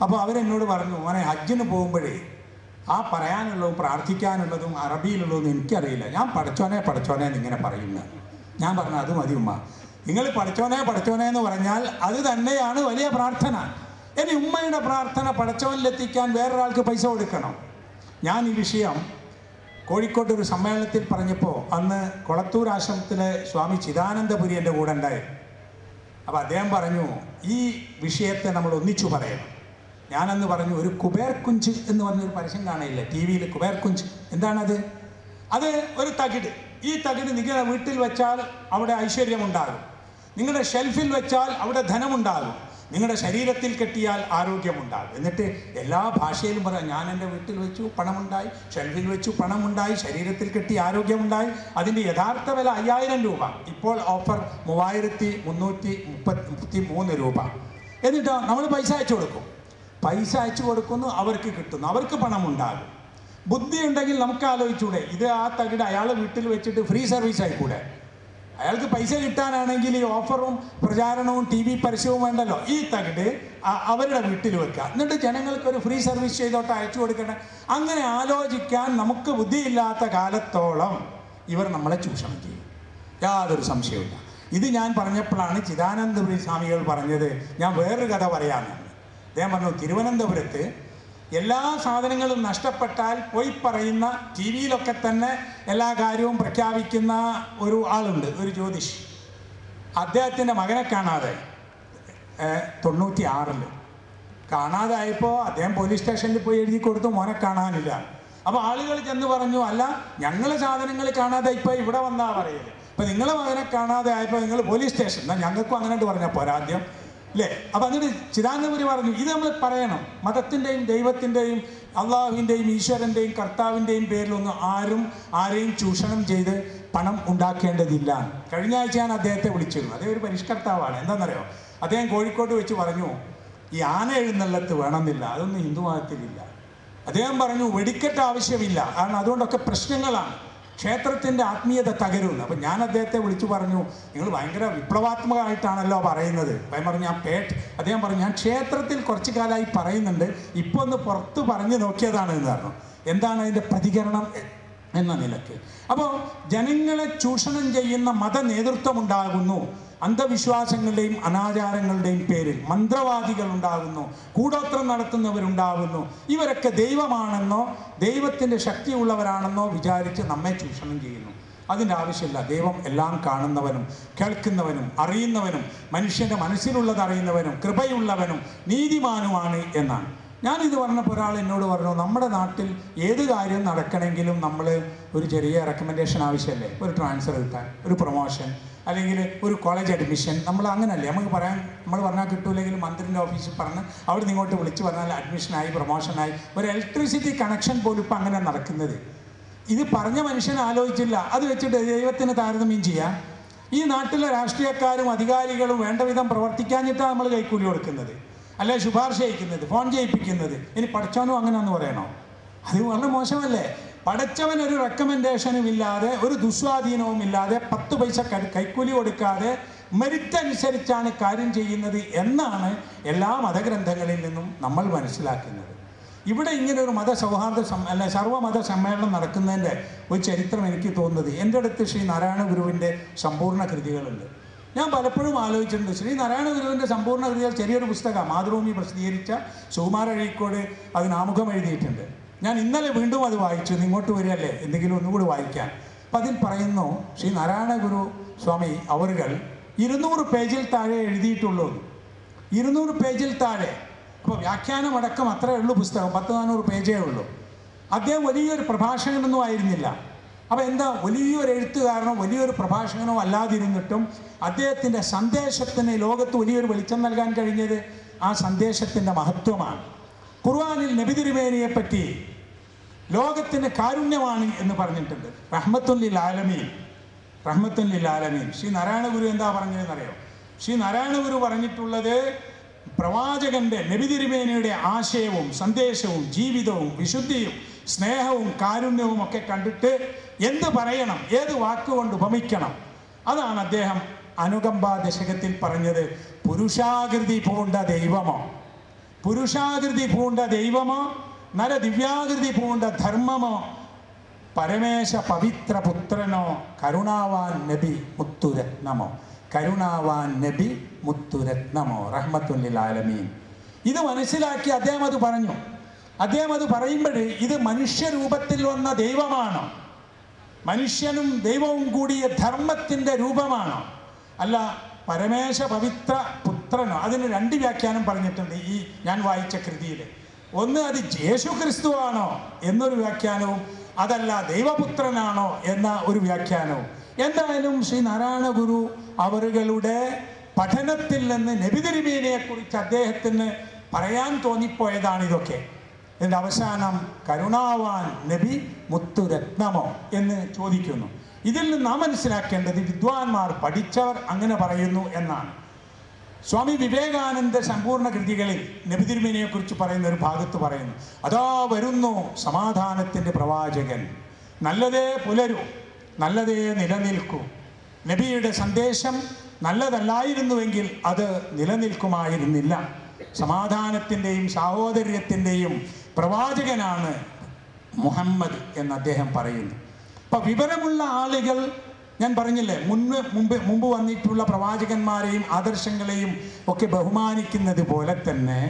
അപ്പോൾ അവരെന്നോട് പറഞ്ഞു, മോനെ ഹജ്ജിന് പോകുമ്പോഴേ ആ പറയാനുള്ളതും പ്രാർത്ഥിക്കാനുള്ളതും അറബിയിലുള്ളതും എനിക്കറിയില്ല, ഞാൻ പഠിച്ചോനെ എന്നിങ്ങനെ പറയുന്നത്. ഞാൻ പറഞ്ഞു, അത് മതി ഉമ്മ, നിങ്ങൾ പഠിച്ചോനെ എന്ന് പറഞ്ഞാൽ അത് തന്നെയാണ് വലിയ പ്രാർത്ഥന. ഇനി ഉമ്മയുടെ പ്രാർത്ഥന പടച്ചവനിലെത്തിക്കാൻ വേറൊരാൾക്ക് പൈസ കൊടുക്കണം. ഞാൻ ഈ വിഷയം കോഴിക്കോട്ട് ഒരു സമ്മേളനത്തിൽ പറഞ്ഞപ്പോൾ അന്ന് കൊളത്തൂർ ആശ്രമത്തിലെ സ്വാമി ചിദാനന്ദപുരി എൻ്റെ കൂടെ ഉണ്ടായിരുന്നു. അപ്പോൾ അദ്ദേഹം പറഞ്ഞു, ഈ വിഷയത്തെ നമ്മൾ ഒന്നിച്ചു പറയണം. ഞാനന്ന് പറഞ്ഞു, ഒരു കുബേർ കുഞ്ച് എന്ന് പറഞ്ഞൊരു പരസ്യം കാണയില്ല ടി വിയിൽ, കുബേർ കുഞ്ച് എന്താണത്? അത് ഒരു തകിട്. ഈ തകിട് നിങ്ങളുടെ വീട്ടിൽ വെച്ചാൽ അവിടെ ഐശ്വര്യമുണ്ടാകും, നിങ്ങളുടെ ഷെൽഫിൽ വെച്ചാൽ അവിടെ ധനമുണ്ടാകും, നിങ്ങളുടെ ശരീരത്തിൽ കെട്ടിയാൽ ആരോഗ്യമുണ്ടാകും. എന്നിട്ട് എല്ലാ ഭാഷയിലും പറയാം, ഞാൻ എൻ്റെ വീട്ടിൽ വെച്ചു പണമുണ്ടായി, ഷെൽഫിൽ വെച്ചു പണമുണ്ടായി, ശരീരത്തിൽ കെട്ടി ആരോഗ്യമുണ്ടായി. അതിൻ്റെ യഥാർത്ഥ വില 5000 രൂപ, ഇപ്പോൾ ഓഫർ 3333 രൂപ. എന്നിട്ടോ നമ്മൾ പൈസ അയച്ചു കൊടുക്കുന്നു, അവർക്ക് കിട്ടുന്നു, അവർക്ക് പണമുണ്ടാകും. ബുദ്ധി ഉണ്ടെങ്കിൽ നമുക്ക് ആലോചിച്ചൂടെ, ഇത് ആ തകിട് അയാൾ വീട്ടിൽ വെച്ചിട്ട് ഫ്രീ സർവീസ് ആയിക്കൂടെ? അയാൾക്ക് പൈസ കിട്ടാനാണെങ്കിൽ ഈ ഓഫറും പ്രചാരണവും ടി വി പരസ്യവും വേണ്ടല്ലോ. ഈ തകിട് അവരുടെ വീട്ടിൽ വെക്കുക, എന്നിട്ട് ജനങ്ങൾക്കൊരു ഫ്രീ സർവീസ് ചെയ്തോട്ട് അയച്ചു കൊടുക്കണേ. അങ്ങനെ ആലോചിക്കാൻ നമുക്ക് ബുദ്ധിയില്ലാത്ത കാലത്തോളം ഇവർ നമ്മളെ ചൂഷണം ചെയ്യും, യാതൊരു സംശയവുമില്ല. ഇത് ഞാൻ പറഞ്ഞപ്പോഴാണ് ചിദാനന്ദപുരി സ്വാമികൾ പറഞ്ഞത്, ഞാൻ വേറൊരു കഥ പറയാമെന്ന്. അദ്ദേഹം പറഞ്ഞു, തിരുവനന്തപുരത്ത് എല്ലാ സാധനങ്ങളും നഷ്ടപ്പെട്ടാൽ പോയി പറയുന്ന, ടി വിയിലൊക്കെ തന്നെ എല്ലാ കാര്യവും പ്രഖ്യാപിക്കുന്ന ഒരു ആളുണ്ട്, ഒരു ജ്യോതിഷ്. അദ്ദേഹത്തിൻ്റെ മകനെ കാണാതെ 96 കാണാതായപ്പോൾ അദ്ദേഹം പോലീസ് സ്റ്റേഷനിൽ പോയി എഴുതി കൊടുത്തു, മോനെ കാണാനില്ല. അപ്പോൾ ആളുകൾ ചെന്ന് പറഞ്ഞു, അല്ല ഞങ്ങളെ സാധനങ്ങൾ കാണാതെ ഇപ്പോൾ ഇവിടെ വന്നാ പറയല്, ഇപ്പം നിങ്ങളെ മകനെ കാണാതെ ആയപ്പോൾ നിങ്ങൾ പോലീസ് സ്റ്റേഷൻ, എന്നാൽ ഞങ്ങൾക്കും അങ്ങനെ പറഞ്ഞാൽ പോരാദ്യം അല്ലേ? അപ്പം എന്നിട്ട് ചിദാനന്ദപുരി പറഞ്ഞു, ഇത് നമ്മൾ പറയണം, മതത്തിൻ്റെയും ദൈവത്തിൻ്റെയും അള്ളാഹുവിൻ്റെയും ഈശ്വരൻ്റെയും കർത്താവിൻ്റെയും പേരിലൊന്നും ആരെയും ചൂഷണം ചെയ്ത് പണം ഉണ്ടാക്കേണ്ടതില്ല. കഴിഞ്ഞ ആഴ്ച ഞാൻ അദ്ദേഹത്തെ വിളിച്ചിരുന്നു, അദ്ദേഹം ഒരു പരിഷ്കർത്താവാണ്. എന്താണെന്നറിയോ, അദ്ദേഹം കോഴിക്കോട്ട് വെച്ച് പറഞ്ഞു, ഈ ആന എഴുന്നള്ളത്ത് വേണമെന്നില്ല, അതൊന്നും ഹിന്ദു മതത്തിലില്ല. അദ്ദേഹം പറഞ്ഞു, വെടിക്കെട്ട് ആവശ്യമില്ല, കാരണം അതുകൊണ്ടൊക്കെ പ്രശ്നങ്ങളാണ്, ക്ഷേത്രത്തിൻ്റെ ആത്മീയത തകരുന്നു. അപ്പം ഞാൻ അദ്ദേഹത്തെ വിളിച്ചു പറഞ്ഞു, നിങ്ങൾ ഭയങ്കര വിപ്ലവാത്മകമായിട്ടാണല്ലോ പറയുന്നത്. അപ്പം പറഞ്ഞു, അദ്ദേഹം പറഞ്ഞു, ഞാൻ ക്ഷേത്രത്തിൽ കുറച്ച് കാലമായി പറയുന്നുണ്ട്, ഇപ്പോൾ ഒന്ന് പുറത്ത് പറഞ്ഞു നോക്കിയതാണ് എന്ന് പറഞ്ഞു. എന്താണ് അതിൻ്റെ പ്രതികരണം എന്ന നിലയ്ക്ക്. അപ്പോൾ ജനങ്ങളെ ചൂഷണം ചെയ്യുന്ന മത നേതൃത്വം ഉണ്ടാകുന്നു, അന്ധവിശ്വാസങ്ങളുടെയും അനാചാരങ്ങളുടെയും പേരിൽ മന്ത്രവാദികൾ ഉണ്ടാകുന്നു, കൂടോത്രം നടത്തുന്നവരുണ്ടാകുന്നു. ഇവരൊക്കെ ദൈവമാണെന്നോ ദൈവത്തിൻ്റെ ശക്തിയുള്ളവരാണെന്നോ വിചാരിച്ച് നമ്മെ ചൂഷണം ചെയ്യുന്നു. അതിൻ്റെ ആവശ്യമില്ല. ദൈവം എല്ലാം കാണുന്നവനും കേൾക്കുന്നവനും അറിയുന്നവനും മനുഷ്യൻ്റെ മനസ്സിലുള്ളത് അറിയുന്നവനും കൃപയുള്ളവനും നീതിമാനുമാണ് എന്നാണ്. ഞാനിത് പറഞ്ഞപ്പോൾ ഒരാൾ എന്നോട് പറഞ്ഞു, നമ്മുടെ നാട്ടിൽ ഏത് കാര്യം നടക്കണമെങ്കിലും നമ്മൾ ഒരു ചെറിയ റെക്കമെൻഡേഷൻ ആവശ്യമല്ലേ, ഒരു ട്രാൻസ്ഫർ കിട്ടാൻ, ഒരു പ്രൊമോഷൻ, അല്ലെങ്കിൽ ഒരു കോളേജ് അഡ്മിഷൻ. നമ്മൾ അങ്ങനല്ലേ, നമ്മൾ പറഞ്ഞാൽ കിട്ടൂല്ലെങ്കിൽ മന്ത്രിൻ്റെ ഓഫീസിൽ പറഞ്ഞ് അവിടെ നിന്ന് ഇങ്ങോട്ട് വിളിച്ച് പറഞ്ഞാൽ അഡ്മിഷനായി, പ്രൊമോഷനായി. ഒരു ഇലക്ട്രിസിറ്റി കണക്ഷൻ പോലും ഇപ്പം അങ്ങനെ നടക്കുന്നത്. ഇത് പറഞ്ഞ മനുഷ്യൻ ആലോചിച്ചില്ല, അത് വെച്ചിട്ട് ദൈവത്തിന് താരതമ്യം ചെയ്യാം. ഈ നാട്ടിലെ രാഷ്ട്രീയക്കാരും അധികാരികളും വേണ്ട വിധം പ്രവർത്തിക്കാഞ്ഞിട്ടാണ് നമ്മൾ കൈക്കൂലി കൊടുക്കുന്നത്, അല്ലെ ശുപാർശ അയക്കുന്നത്, ഫോൺ ചെയ്യിപ്പിക്കുന്നത്. ഇനി പഠിച്ചവനും അങ്ങനെയാണെന്ന് പറയണോ? അത് വളരെ മോശമല്ലേ? പഠിച്ചവൻ ഒരു റെക്കമെൻഡേഷനും ഇല്ലാതെ, ഒരു ദുസ്വാധീനവും ഇല്ലാതെ, 10 പൈസ കൈക്കൂലി കൊടുക്കാതെ മെറിറ്റ് അനുസരിച്ചാണ് കാര്യം ചെയ്യുന്നത് എന്നാണ് എല്ലാ മതഗ്രന്ഥങ്ങളിൽ നിന്നും നമ്മൾ മനസ്സിലാക്കുന്നത്. ഇവിടെ ഇങ്ങനെ ഒരു മതസൗഹാർദ്ദ സർവ്വമത സമ്മേളനം നടക്കുന്നതിൻ്റെ ഒരു ചരിത്രം എനിക്ക് തോന്നുന്നത്, എൻ്റെ അടുത്ത് ശ്രീ നാരായണ ഗുരുവിൻ്റെ സമ്പൂർണ്ണ കൃതികളുണ്ട്. ഞാൻ പലപ്പോഴും ആലോചിച്ചിട്ടുണ്ട്, ശ്രീ നാരായണ ഗുരുവിൻ്റെ സമ്പൂർണ്ണ കൃതികൾ ചെറിയൊരു പുസ്തകം മാതൃഭൂമി പ്രസിദ്ധീകരിച്ച സുകുമാര അഴീക്കോട് അതിന് ആമുഖം എഴുതിയിട്ടുണ്ട്. ഞാൻ ഇന്നലെ വീണ്ടും അത് വായിച്ചു, ഇങ്ങോട്ട് വരികയല്ലേ എന്തെങ്കിലും ഒന്നുകൂടി വായിക്കാൻ. അപ്പം അതിൽ പറയുന്നു, ശ്രീ നാരായണ ഗുരു സ്വാമി അവറുകൾ 200 പേജിൽ താഴെ എഴുതിയിട്ടുള്ളൂ. 200 പേജിൽ താഴെ. അപ്പോൾ വ്യാഖ്യാനമടക്കം അത്രയേ ഉള്ളൂ പുസ്തകം, 400 പേജേ ഉള്ളൂ. അദ്ദേഹം വലിയൊരു പ്രഭാഷകനൊന്നും ആയിരുന്നില്ല. അപ്പോൾ എന്താ, വലിയൊരു എഴുത്തുകാരനോ വലിയൊരു പ്രഭാഷകനോ അല്ലാതിരുന്നിട്ടും അദ്ദേഹത്തിൻ്റെ സന്ദേശത്തിന് ലോകത്ത് വലിയൊരു വെളിച്ചം നൽകാൻ കഴിഞ്ഞത് ആ സന്ദേശത്തിൻ്റെ മഹത്വമാണ്. ഖുർആനിൽ നബി തിരുമേനിയെ പറ്റി ലോകത്തിന് കാരുണ്യമാണ് എന്ന് പറഞ്ഞിട്ടുണ്ട്. റഹ്മത്തുൽ ലിൽ ആലമീൻ. ശ്രീ നാരായണ ഗുരു എന്താ പറഞ്ഞതെന്നറിയോ? ശ്രീ നാരായണ ഗുരു പറഞ്ഞിട്ടുള്ളത്, പ്രവാചകൻ്റെ നബി തിരുമേനിയുടെ ആശയവും സന്ദേശവും ജീവിതവും വിശുദ്ധിയും സ്നേഹവും കാരുണ്യവും ഒക്കെ കണ്ടിട്ട് എന്ത് പറയണം, ഏത് വാക്കുകൊണ്ട് ഉപമിക്കണം? അതാണ് അദ്ദേഹം അനുകമ്പാ ദശകത്തിൽ പറഞ്ഞത്. പുരുഷാകൃതി പൂണ്ട ദൈവമോ, പുരുഷാകൃതി പൂണ്ട ദൈവമോ, നര ദിവ്യാകൃതി പൂണ്ട ധർമ്മമോ, പരമേശ പവിത്ര പുത്രനോ, കരുണാവാൻ നബി മുത്തുരത്നമോ, കരുണാവാൻ നബി മുത്തുരത്നമോ, റഹ്മത്തുൽ ലിൽ ആലമീൻ. ഇത് മനസ്സിലാക്കി അദ്ദേഹം അത് പറഞ്ഞു. അദ്ദേഹം അത് പറയുമ്പോൾ ഇത് മനുഷ്യരൂപത്തിൽ വന്ന ദൈവമാണോ, മനുഷ്യനും ദൈവവും കൂടിയ ധർമ്മത്തിൻ്റെ രൂപമാണോ, അല്ല പരമേശ പവിത്ര പുത്രനോ? അതിന് രണ്ട് വ്യാഖ്യാനം പറഞ്ഞിട്ടുണ്ട് ഈ ഞാൻ വായിച്ച കൃതിയിൽ. ഒന്ന് അത് യേശു ക്രിസ്തുവാണോ എന്നൊരു വ്യാഖ്യാനവും, അതല്ല ദൈവപുത്രനാണോ എന്ന ഒരു വ്യാഖ്യാനവും. എന്തായാലും ശ്രീ നാരായണ ഗുരു അവരുടെ പഠനത്തിൽ നിന്ന് നബി തിരുമേനിയെക്കുറിച്ച് അദ്ദേഹത്തിന് പറയാൻ തോന്നിപ്പോയതാണിതൊക്കെ. ഇതിൻ്റെ അവസാനം കരുണാവാൻ നബി മുത്തുരത്നമോ എന്ന് ചോദിക്കുന്നു. ഇതിൽ നിന്ന് നാം മനസ്സിലാക്കേണ്ടത് വിദ്വാൻമാർ പഠിച്ചവർ അങ്ങനെ പറയുന്നു എന്നാണ്. സ്വാമി വിവേകാനന്ദ സമ്പൂർണ്ണ കൃതികളിൽ നബി തിരുമേനിയെക്കുറിച്ച് പറയുന്ന ഒരു ഭാഗത്ത് പറയുന്നു, അതാ വരുന്നു സമാധാനത്തിൻ്റെ പ്രവാചകൻ, നല്ലതേ പുലരൂ, നല്ലതേ നിലനിൽക്കൂ. നബിയുടെ സന്ദേശം നല്ലതല്ലായിരുന്നുവെങ്കിൽ അത് നിലനിൽക്കുമായിരുന്നില്ല. സമാധാനത്തിൻ്റെയും സാഹോദര്യത്തിൻ്റെയും പ്രവാചകനാണ് മുഹമ്മദ് എന്ന് അദ്ദേഹം പറയുന്നു. അപ്പം വിവരമുള്ള ആളുകൾ, ഞാൻ പറഞ്ഞില്ലേ, മുമ്പ് വന്നിട്ടുള്ള പ്രവാചകന്മാരെയും ആദർശങ്ങളെയും ഒക്കെ ബഹുമാനിക്കുന്നത് പോലെ തന്നെ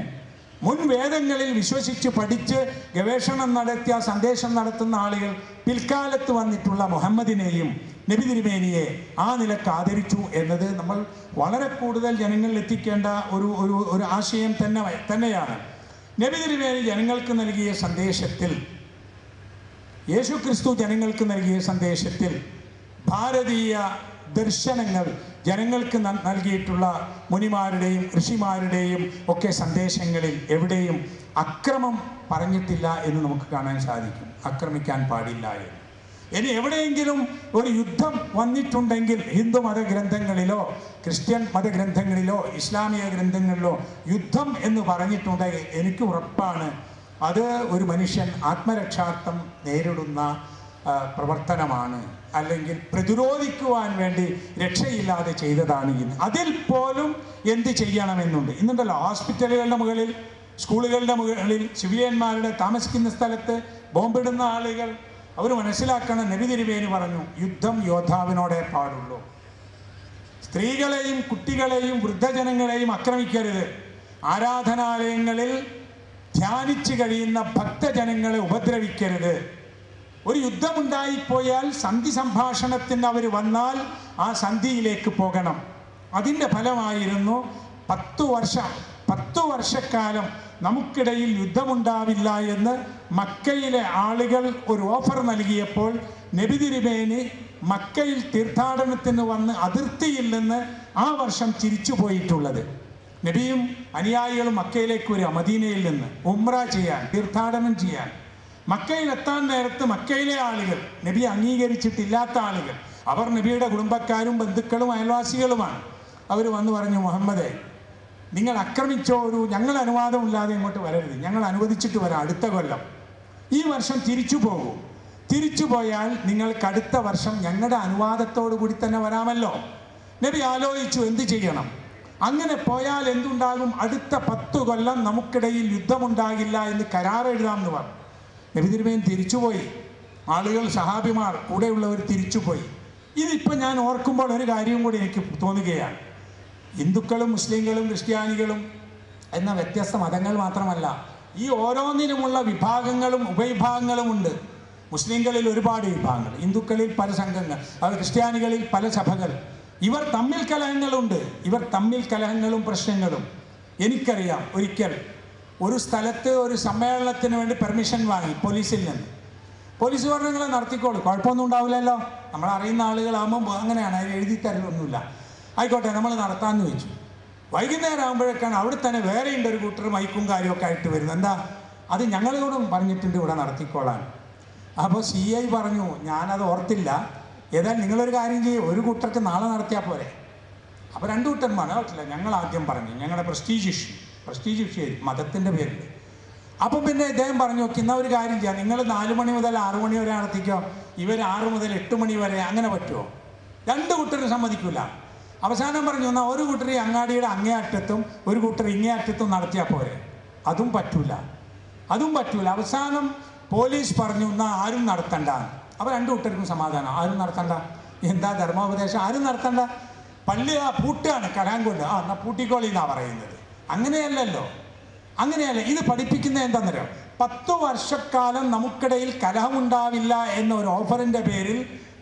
മുൻ വേദങ്ങളിൽ വിശ്വസിച്ച് പഠിച്ച് ഗവേഷണം നടത്തിയ സന്ദേശം നടത്തുന്ന ആളുകൾ പിൽക്കാലത്ത് വന്നിട്ടുള്ള മുഹമ്മദിനെയും നബി തിരുമേനിയെ ആ നിലക്ക് ആദരിച്ചു എന്നത് നമ്മൾ വളരെ കൂടുതൽ ജനങ്ങളിൽ എത്തിക്കേണ്ട ഒരു ആശയം തന്നെയാണ്. നബി തിരുമേനി ജനങ്ങൾക്ക് നൽകിയ സന്ദേശത്തിൽ, യേശു ക്രിസ്തു ജനങ്ങൾക്ക് നൽകിയ സന്ദേശത്തിൽ ഭാരതീയ ദർശനങ്ങൾ ജനങ്ങൾക്ക് നൽകിയിട്ടുള്ള മുനിമാരുടെയും ഋഷിമാരുടെയും ഒക്കെ സന്ദേശങ്ങളിൽ എവിടെയും അക്രമം പറഞ്ഞിട്ടില്ല എന്ന് നമുക്ക് കാണാൻ സാധിക്കും. ആക്രമിക്കാൻ പാടില്ല എന്ന്. ഇനി എവിടെയെങ്കിലും ഒരു യുദ്ധം വന്നിട്ടുണ്ടെങ്കിൽ ഹിന്ദു മതഗ്രന്ഥങ്ങളിലോ ക്രിസ്ത്യൻ മതഗ്രന്ഥങ്ങളിലോ ഇസ്ലാമിക ഗ്രന്ഥങ്ങളിലോ യുദ്ധം എന്ന് പറഞ്ഞിട്ടുണ്ടെങ്കിൽ എനിക്ക് ഉറപ്പാണ് അത് ഒരു മനുഷ്യൻ ആത്മരക്ഷാർത്ഥം നേരിടുന്ന പ്രവർത്തനമാണ്, അല്ലെങ്കിൽ പ്രതിരോധിക്കുവാൻ വേണ്ടി രക്ഷയില്ലാതെ ചെയ്തതാണ് ഇന്ന്. അതിൽ പോലും എന്ത് ചെയ്യണമെന്നുണ്ട്. ഇന്നുണ്ടല്ലോ ഹോസ്പിറ്റലുകളുടെ മുകളിൽ, സ്കൂളുകളുടെ മുകളിൽ, സിവിലിയന്മാരുടെ താമസിക്കുന്ന സ്ഥലത്ത് ബോംബിടുന്ന ആളുകൾ അവർ മനസ്സിലാക്കണം. നബി തിരുമേനി പറഞ്ഞു, യുദ്ധം യോദ്ധാവിനോടെ പാടുള്ളൂ. സ്ത്രീകളെയും കുട്ടികളെയും വൃദ്ധജനങ്ങളെയും ആക്രമിക്കരുത്. ആരാധനാലയങ്ങളിൽ ധ്യാനിച്ചു കഴിയുന്ന ഭക്തജനങ്ങളെ ഉപദ്രവിക്കരുത്. ഒരു യുദ്ധമുണ്ടായിപ്പോയാൽ സന്ധി സംഭാഷണത്തിന് അവർ വന്നാൽ ആ സന്ധിയിലേക്ക് പോകണം. അതിൻ്റെ ഫലമായിരുന്നു 10 വർഷക്കാലം നമുക്കിടയിൽ യുദ്ധമുണ്ടാവില്ല എന്ന് മക്കയിലെ ആളുകൾ ഒരു ഓഫർ നൽകിയപ്പോൾ നബി തിരുമേനി മക്കയിൽ തീർത്ഥാടനത്തിന് വന്ന് അതിർത്തിയിൽ നിന്ന് ആ വർഷം തിരിച്ചു പോയിട്ടുള്ളത്. നബിയും അനുയായികളും മക്കയിലേക്ക് വരിക, മദീനയിൽ നിന്ന് ഉംറ ചെയ്യാൻ, തീർത്ഥാടനം ചെയ്യാൻ. മക്കയിലെത്താൻ നേരത്ത് മക്കയിലെ ആളുകൾ, നബി അംഗീകരിച്ചിട്ടില്ലാത്ത ആളുകൾ, അവർ നബിയുടെ കുടുംബക്കാരും ബന്ധുക്കളും അയൽവാസികളുമാണ്. അവർ വന്ന് പറഞ്ഞു, മുഹമ്മദേ, നിങ്ങൾ ആക്രമിച്ചോ, ഞങ്ങൾ അനുവാദമില്ലാതെ ഇങ്ങോട്ട് വരരുത്, ഞങ്ങൾ അനുവദിച്ചിട്ട് വരാം അടുത്ത കൊല്ലം. ഈ വർഷം തിരിച്ചു പോകൂ. തിരിച്ചു പോയാൽ നിങ്ങൾക്ക് അടുത്ത വർഷം ഞങ്ങളുടെ അനുവാദത്തോടു കൂടി തന്നെ വരാമല്ലോ. നബി ആലോചിച്ചു എന്ത് ചെയ്യണം. അങ്ങനെ പോയാൽ എന്തുണ്ടാകും? അടുത്ത 10 കൊല്ലം നമുക്കിടയിൽ യുദ്ധമുണ്ടാകില്ല എന്ന് കരാർ എഴുതാമെന്ന് പറഞ്ഞു. നബി തിരുമേനി തിരിച്ചുപോയി. ആളുകൾ, സഹാബിമാർ, കൂടെയുള്ളവർ തിരിച്ചുപോയി. ഇതിപ്പോൾ ഞാൻ ഓർക്കുമ്പോൾ ഒരു കാര്യവും കൂടി എനിക്ക് തോന്നുകയാണ്. ഹിന്ദുക്കളും മുസ്ലിങ്ങളും ക്രിസ്ത്യാനികളും എന്ന വ്യത്യസ്ത മതങ്ങൾ മാത്രമല്ല, ഈ ഓരോന്നിനുമുള്ള വിഭാഗങ്ങളും ഉപവിഭാഗങ്ങളും ഉണ്ട്. മുസ്ലിങ്ങളിൽ ഒരുപാട് വിഭാഗങ്ങൾ, ഹിന്ദുക്കളിൽ പല സംഘങ്ങൾ, ക്രിസ്ത്യാനികളിൽ പല സഭകൾ. ഇവർ തമ്മിൽ കലഹങ്ങളുണ്ട്. ഇവർ തമ്മിൽ കലഹങ്ങളും പ്രശ്നങ്ങളും. എനിക്കറിയാം, ഒരിക്കൽ ഒരു സ്ഥലത്ത് ഒരു സമ്മേളനത്തിന് വേണ്ടി പെർമിഷൻ വാങ്ങി പോലീസിൽ നിന്ന്. പോലീസ് പറഞ്ഞു, നിങ്ങൾ നടത്തിക്കോളൂ, കുഴപ്പമൊന്നും ഉണ്ടാവില്ലല്ലോ, നമ്മളറിയുന്ന ആളുകളാകുമ്പോൾ അങ്ങനെയാണ്, അതിൽ എഴുതി തരലൊന്നുമില്ല, ആയിക്കോട്ടെ നമ്മൾ നടത്താമെന്ന് വെച്ചു. വൈകുന്നേരം ആകുമ്പോഴേക്കാണ് അവിടെ തന്നെ വേറെയുണ്ട് ഒരു കൂട്ടർ മൈക്കും കാര്യമൊക്കെ ആയിട്ട് വരുന്നത്. എന്താ അത്? ഞങ്ങളോടും പറഞ്ഞിട്ടുണ്ട് ഇവിടെ നടത്തിക്കോളാൻ. അപ്പോൾ CI പറഞ്ഞു, ഞാനത് ഓർത്തില്ല, ഏതായാലും നിങ്ങളൊരു കാര്യം ചെയ്യും, ഒരു കൂട്ടർക്ക് നാളെ നടത്തിയാൽ പോരെ. അപ്പോൾ 2 കൂട്ടന്മാർ പറ്റില്ല, ഞങ്ങൾ ആദ്യം പറഞ്ഞു, ഞങ്ങളുടെ പ്രസ്റ്റീജ് ഇഷ്യൂ പ്രസ്റ്റീജ് വിഷയം മതത്തിൻ്റെ പേരിൽ. അപ്പം പിന്നെ ഇദ്ദേഹം പറഞ്ഞു നോക്കി, എന്നാൽ ഒരു കാര്യം ചെയ്യാം, നിങ്ങൾ 4 മണി മുതൽ 6 മണി വരെ നടത്തിക്കോ, ഇവർ 6 മുതൽ 8 മണി വരെ, അങ്ങനെ പറ്റുമോ? 2 കൂട്ടരും സമ്മതിക്കില്ല. അവസാനം പറഞ്ഞു, എന്നാൽ ഒരു കൂട്ടർ അങ്ങാടിയുടെ അങ്ങേ അറ്റത്തും ഒരു കൂട്ടർ ഇങ്ങേ അറ്റത്തും നടത്തിയാൽ പോരെ. അതും പറ്റൂല. അവസാനം പോലീസ് പറഞ്ഞു, എന്നാൽ ആരും നടത്തണ്ട. അപ്പോൾ 2 കൂട്ടർക്കും സമാധാനം, ആരും നടത്തണ്ട. എന്താ ധർമ്മോപദേശം? ആരും നടത്തണ്ട. പള്ളി പൂട്ടാണ് കലഹം കൊണ്ട്, എന്നാൽ പൂട്ടിക്കോളി എന്നാണ് പറയുന്നത്. അങ്ങനെയല്ലല്ലോ. ഇത് പഠിപ്പിക്കുന്നത് എന്താണെന്നറിയോ? 10 വർഷക്കാലം നമുക്കിടയിൽ കലഹമുണ്ടാവില്ല എന്ന ഒരു ഓഫറിൻ്റെ പേരിൽ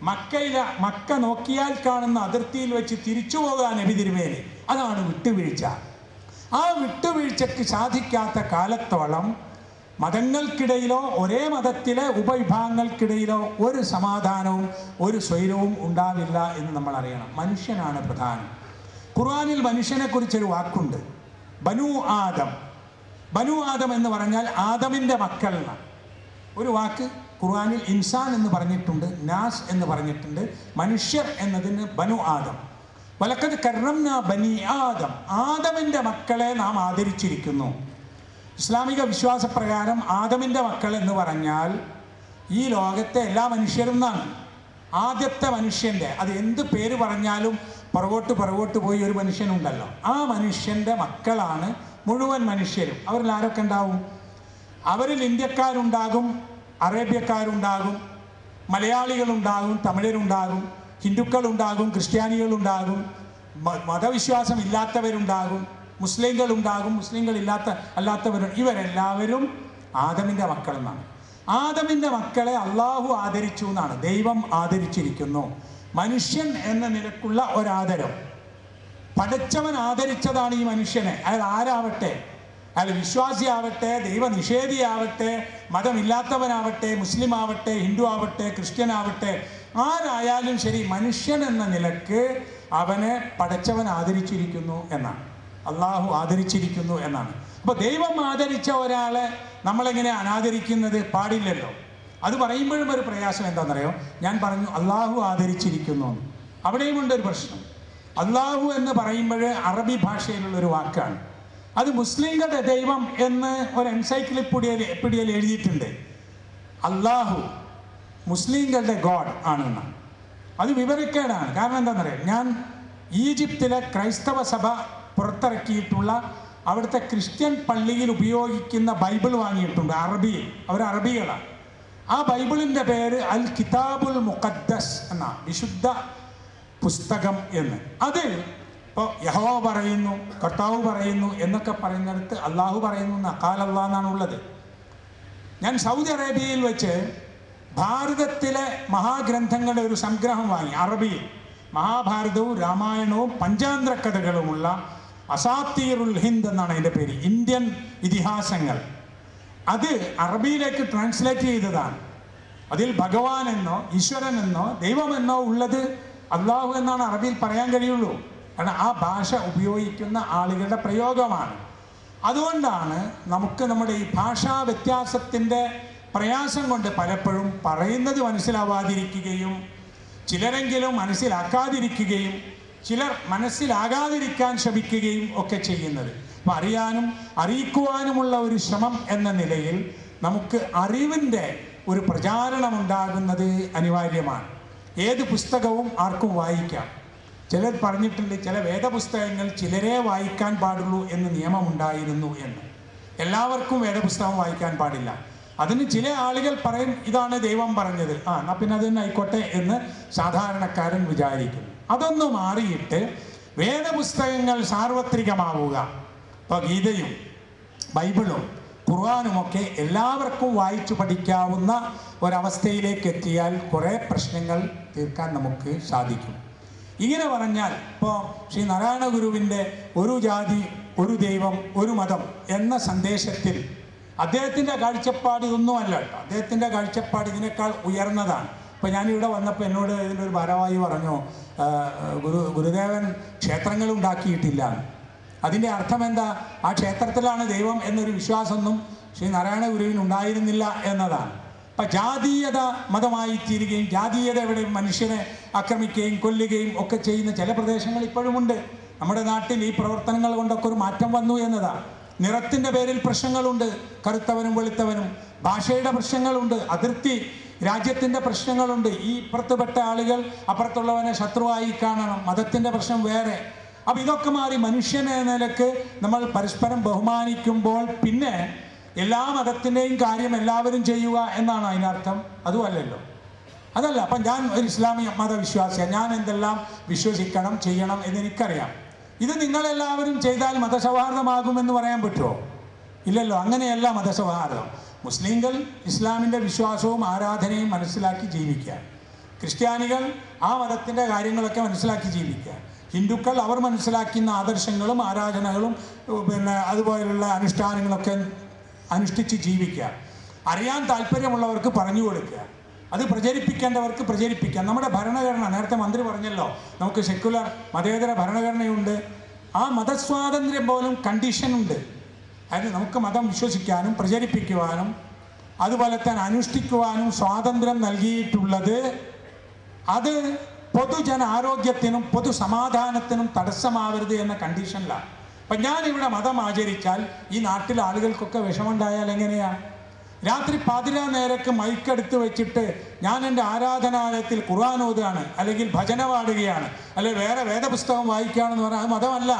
മക്ക നോക്കിയാൽ കാണുന്ന അതിർത്തിയിൽ വെച്ച് തിരിച്ചു പോകാൻ നബി തിരുമേനി. അതാണ് വിട്ടുവീഴ്ച. ആ വിട്ടുവീഴ്ചയ്ക്ക് സാധിക്കാത്ത കാലത്തോളം മതങ്ങൾക്കിടയിലോ ഒരേ മതത്തിലെ ഉപവിഭാഗങ്ങൾക്കിടയിലോ ഒരു സമാധാനവും ഒരു സ്വൈരവും ഉണ്ടാവില്ല എന്ന് നമ്മൾ അറിയണം. മനുഷ്യനാണ് പ്രധാനം. ഖുർആനിൽ മനുഷ്യനെക്കുറിച്ചൊരു വാക്കുണ്ട്, ബനു ആദം. ബനു ആദം എന്ന് പറഞ്ഞാൽ ആദമിൻ്റെ മക്കൾ എന്നാണ്. ഒരു വാക്ക് ഖുർആനിൽ ഇൻസാൻ എന്ന് പറഞ്ഞിട്ടുണ്ട്, നാസ് എന്ന് പറഞ്ഞിട്ടുണ്ട്. മനുഷ്യർ എന്നതിന് ബനു ആദം. വലക്കത് കർറംനാ ബനി ആദം, ആദമിൻ്റെ മക്കളെ നാം ആദരിച്ചിരിക്കുന്നു. ഇസ്ലാമിക വിശ്വാസപ്രകാരം ആദമിൻ്റെ മക്കൾ എന്ന് പറഞ്ഞാൽ ഈ ലോകത്തെ എല്ലാ മനുഷ്യരും എന്നാണ്. ആദ്യത്തെ മനുഷ്യൻ്റെ, അത് എന്ത് പേര് പറഞ്ഞാലും പുറകോട്ട് പോയി ഒരു മനുഷ്യനുണ്ടല്ലോ, ആ മനുഷ്യൻ്റെ മക്കളാണ് മുഴുവൻ മനുഷ്യരും. അവരിൽ ആരൊക്കെ ഉണ്ടാവും? അവരിൽ ഇന്ത്യക്കാരുണ്ടാകും, അറേബ്യക്കാരുണ്ടാകും, മലയാളികളുണ്ടാകും, തമിഴരുണ്ടാകും, ഹിന്ദുക്കളുണ്ടാകും, ക്രിസ്ത്യാനികളുണ്ടാകും, മതവിശ്വാസം ഇല്ലാത്തവരുണ്ടാകും, മുസ്ലിങ്ങളുണ്ടാകും, അല്ലാത്തവരും. ഇവരെല്ലാവരും ആദമിൻ്റെ മക്കളെന്നാണ്. ആദമിൻ്റെ മക്കളെ അള്ളാഹു ആദരിച്ചു എന്നാണ്, ദൈവം ആദരിച്ചിരിക്കുന്നു. മനുഷ്യൻ എന്ന നിലക്കുള്ള ഒരാദരം പടച്ചവൻ ആദരിച്ചതാണ് ഈ മനുഷ്യനെ. അയാൾ ആരാവട്ടെ, അയാൾ വിശ്വാസിയാവട്ടെ, ദൈവനിഷേധിയാവട്ടെ, മതമില്ലാത്തവനാവട്ടെ, മുസ്ലിം ആവട്ടെ, ഹിന്ദു ആവട്ടെ, ക്രിസ്ത്യൻ ആവട്ടെ, ആരായാലും ശരി, മനുഷ്യൻ എന്ന നിലക്ക് അവനെ പടച്ചവൻ ആദരിച്ചിരിക്കുന്നു എന്നാണ്, അള്ളാഹു ആദരിച്ചിരിക്കുന്നു എന്നാണ്. അപ്പോൾ ദൈവം ആദരിച്ച ഒരാളെ നമ്മളെങ്ങനെ അനാദരിക്കുന്നത്? പാടില്ലല്ലോ. അത് പറയുമ്പോഴും ഒരു പ്രയാസം എന്താണെന്നറിയോ? ഞാൻ പറഞ്ഞു അള്ളാഹു ആദരിച്ചിരിക്കുന്നു, അവിടെയും ഉണ്ടൊരു പ്രശ്നം. അള്ളാഹു എന്ന് പറയുമ്പോൾ അറബി ഭാഷയിലുള്ളൊരു വാക്കാണ്. അത് മുസ്ലിങ്ങളുടെ ദൈവം എന്ന് ഒരു എൻസൈക്ലോപീഡിയയിൽ എഴുതിയിട്ടുണ്ട്. അള്ളാഹു മുസ്ലിങ്ങളുടെ ഗോഡ് ആണെന്നാണ്. അത് വിവരക്കേടാണ്. കാരണം എന്താണെന്നറിയാം, ഞാൻ ഈജിപ്തിലെ ക്രൈസ്തവ സഭ പുറത്തിറക്കിയിട്ടുള്ള അവിടുത്തെ ക്രിസ്ത്യൻ പള്ളിയിൽ ഉപയോഗിക്കുന്ന ബൈബിൾ വാങ്ങിയിട്ടുണ്ട്, അറബിയിൽ. അവർ അറബികളാണ്. ആ ബൈബിളിൻ്റെ പേര് അൽ കിതാബുൽ മുഖദ്ദസ് എന്ന വിശുദ്ധ പുസ്തകം എന്ന്. അതിൽ ഇപ്പോൾ യഹോവ പറയുന്നു, കർത്താവ് പറയുന്നു എന്നൊക്കെ പറയുന്നിടത്ത് അള്ളാഹു പറയുന്നു ഖാല അല്ലാഹ് എന്നാണുള്ളത്. ഞാൻ സൗദി അറേബ്യയിൽ വെച്ച് ഭാരതത്തിലെ മഹാഗ്രന്ഥങ്ങളുടെ ഒരു സംഗ്രഹം വാങ്ങി, അറബിയിൽ. മഹാഭാരതവും രാമായണവും പഞ്ചാന്തര കഥകളുമുള്ള അസാത്തീറുൽ ഹിന്ദ് എന്നാണ് അതിൻ്റെ പേര്, ഇന്ത്യൻ ഇതിഹാസങ്ങൾ. അത് അറബിയിലേക്ക് ട്രാൻസ്ലേറ്റ് ചെയ്തതാണ്. അതിൽ ഭഗവാൻ എന്നോ ഈശ്വരൻ എന്നോ ദൈവമെന്നോ ഉള്ളത് അള്ളാഹു എന്നാണ് അറബിയിൽ പറയാൻ കഴിയുള്ളൂ. കാരണം ആ ഭാഷ ഉപയോഗിക്കുന്ന ആളുകളുടെ പ്രയോഗമാണ്. അതുകൊണ്ടാണ് നമുക്ക് നമ്മുടെ ഈ ഭാഷാ വ്യത്യാസത്തിൻ്റെ പ്രയാസം കൊണ്ട് പലപ്പോഴും പറയുന്നത് മനസ്സിലാവാതിരിക്കുകയും ചിലരെങ്കിലും മനസ്സിലാക്കാതിരിക്കുകയും ചിലർ മനസ്സിലാകാതിരിക്കാൻ ശ്രമിക്കുകയും ഒക്കെ ചെയ്യുന്നത്. അപ്പം അറിയാനും അറിയിക്കുവാനുമുള്ള ഒരു ശ്രമം എന്ന നിലയിൽ നമുക്ക് അറിവിൻ്റെ ഒരു പ്രചാരണം ഉണ്ടാകുന്നത് അനിവാര്യമാണ്. ഏത് പുസ്തകവും ആർക്കും വായിക്കാം. ചിലർ പറഞ്ഞിട്ടുണ്ട് ചില വേദപുസ്തകങ്ങൾ ചിലരേ വായിക്കാൻ പാടുള്ളൂ എന്ന് നിയമമുണ്ടായിരുന്നു എന്ന്. എല്ലാവർക്കും വേദപുസ്തകം വായിക്കാൻ പാടില്ല. അതിന് ചില ആളുകൾ പറയും ഇതാണ് ദൈവം പറഞ്ഞത്, എന്നാൽ പിന്നെ അത് തന്നെ ആയിക്കോട്ടെ എന്ന് സാധാരണക്കാരൻ വിചാരിക്കുന്നു. അതൊന്ന് മാറിയിട്ട് വേദപുസ്തകങ്ങൾ സാർവത്രികമാവുക. ഇപ്പോൾ ഗീതയും ബൈബിളും ഖുർആനുമൊക്കെ എല്ലാവർക്കും വായിച്ചു പഠിക്കാവുന്ന ഒരവസ്ഥയിലേക്ക് എത്തിയാൽ കുറേ പ്രശ്നങ്ങൾ തീർക്കാൻ നമുക്ക് സാധിക്കും. ഇങ്ങനെ പറഞ്ഞാൽ ഇപ്പോൾ ശ്രീ നാരായണ ഗുരുവിൻ്റെ ഒരു ജാതി ഒരു ദൈവം ഒരു മതം എന്ന സന്ദേശത്തിൽ അദ്ദേഹത്തിൻ്റെ കാഴ്ചപ്പാട് ഇതൊന്നുമല്ല കേട്ടോ. അദ്ദേഹത്തിൻ്റെ കാഴ്ചപ്പാട് ഇതിനേക്കാൾ ഉയർന്നതാണ്. ഇപ്പോൾ ഞാനിവിടെ വന്നപ്പോൾ എന്നോട് ഇതിൻ്റെ ഒരു ഭാരവാഹി പറഞ്ഞു, ഗുരുദേവൻ ക്ഷേത്രങ്ങൾ ഉണ്ടാക്കിയിട്ടില്ല. അതിൻ്റെ അർത്ഥം എന്താ? ആ ക്ഷേത്രത്തിലാണ് ദൈവം എന്നൊരു വിശ്വാസമൊന്നും ശ്രീ നാരായണ ഗുരുവിന് ഉണ്ടായിരുന്നില്ല എന്നതാണ്. അപ്പം ജാതീയത മതമായി തീരുകയും ജാതീയത ഇവിടെ മനുഷ്യനെ ആക്രമിക്കുകയും കൊല്ലുകയും ഒക്കെ ചെയ്യുന്ന ചില പ്രദേശങ്ങൾ ഇപ്പോഴുമുണ്ട്. നമ്മുടെ നാട്ടിൽ ഈ പ്രവർത്തനങ്ങൾ കൊണ്ടൊക്കെ ഒരു മാറ്റം വന്നു എന്നതാണ്. നിറത്തിൻ്റെ പേരിൽ പ്രശ്നങ്ങളുണ്ട്, കറുത്തവനും വെളുത്തവനും. ഭാഷയുടെ പ്രശ്നങ്ങളുണ്ട്, അതിർത്തി രാജ്യത്തിൻ്റെ പ്രശ്നങ്ങളുണ്ട്. ഈ ഇപ്പുറത്തുപെട്ട ആളുകൾ അപ്പുറത്തുള്ളവനെ ശത്രുവായി കാണണം. മതത്തിൻ്റെ പ്രശ്നം വേറെ. അപ്പം ഇതൊക്കെ മാറി മനുഷ്യനെ നിലക്ക് നമ്മൾ പരസ്പരം ബഹുമാനിക്കുമ്പോൾ പിന്നെ എല്ലാ മതത്തിൻ്റെയും കാര്യം എല്ലാവരും ചെയ്യുക എന്നാണ് അതിനർത്ഥം? അതുമല്ലല്ലോ, അതല്ല. അപ്പം ഞാൻ ഒരു ഇസ്ലാമിക മതവിശ്വാസിയാണ്, ഞാൻ എന്തെല്ലാം വിശ്വസിക്കണം ചെയ്യണം എന്നെനിക്കറിയാം. ഇത് നിങ്ങളെല്ലാവരും ചെയ്താൽ മതസൗഹാർദ്ദമാകുമെന്ന് പറയാൻ പറ്റുമോ? ഇല്ലല്ലോ. അങ്ങനെയല്ല മതസൗഹാർദ്ദം. മുസ്ലിങ്ങൾ ഇസ്ലാമിൻ്റെ വിശ്വാസവും ആരാധനയും മനസ്സിലാക്കി ജീവിക്കുക, ക്രിസ്ത്യാനികൾ ആ മതത്തിൻ്റെ കാര്യങ്ങളൊക്കെ മനസ്സിലാക്കി ജീവിക്കുക, ഹിന്ദുക്കൾ അവർ മനസ്സിലാക്കുന്ന ആദർശങ്ങളും ആരാധനകളും അതുപോലുള്ള അനുഷ്ഠാനങ്ങളൊക്കെ അനുഷ്ഠിച്ച് ജീവിക്കുക. അറിയാൻ താല്പര്യമുള്ളവർക്ക് പറഞ്ഞു കൊടുക്കുക, അത് പ്രചരിപ്പിക്കേണ്ടവർക്ക് പ്രചരിപ്പിക്കാം. നമ്മുടെ ഭരണഘടന, നേരത്തെ മന്ത്രി പറഞ്ഞല്ലോ, നമുക്ക് സെക്യുലർ മതേതര ഭരണഘടനയുണ്ട്. ആ മതസ്വാതന്ത്ര്യം പോലും കണ്ടീഷനുണ്ട്. അതിന് നമുക്ക് മതം വിശ്വസിക്കാനും പ്രചരിപ്പിക്കുവാനും അതുപോലെ തന്നെ അനുഷ്ഠിക്കുവാനും സ്വാതന്ത്ര്യം നൽകിയിട്ടുള്ളത് അത് പൊതുജന ആരോഗ്യത്തിനും പൊതുസമാധാനത്തിനും തടസ്സമാവരുത് എന്ന കണ്ടീഷനിലാണ്. അപ്പം ഞാനിവിടെ മതം ആചരിച്ചാൽ ഈ നാട്ടിലെ ആളുകൾക്കൊക്കെ വിഷമമുണ്ടായാൽ എങ്ങനെയാണ്? രാത്രി 11 നേരക്ക് മൈക്കെടുത്ത് വെച്ചിട്ട് ഞാൻ എൻ്റെ ആരാധനാലയത്തിൽ ഖുർആൻ ഓതുകയാണ്, അല്ലെങ്കിൽ ഭജന പാടുകയാണ്, അല്ലെങ്കിൽ വേറെ വേദപുസ്തകം വായിക്കുകയാണെന്ന് പറഞ്ഞാൽ അത് മതമല്ല.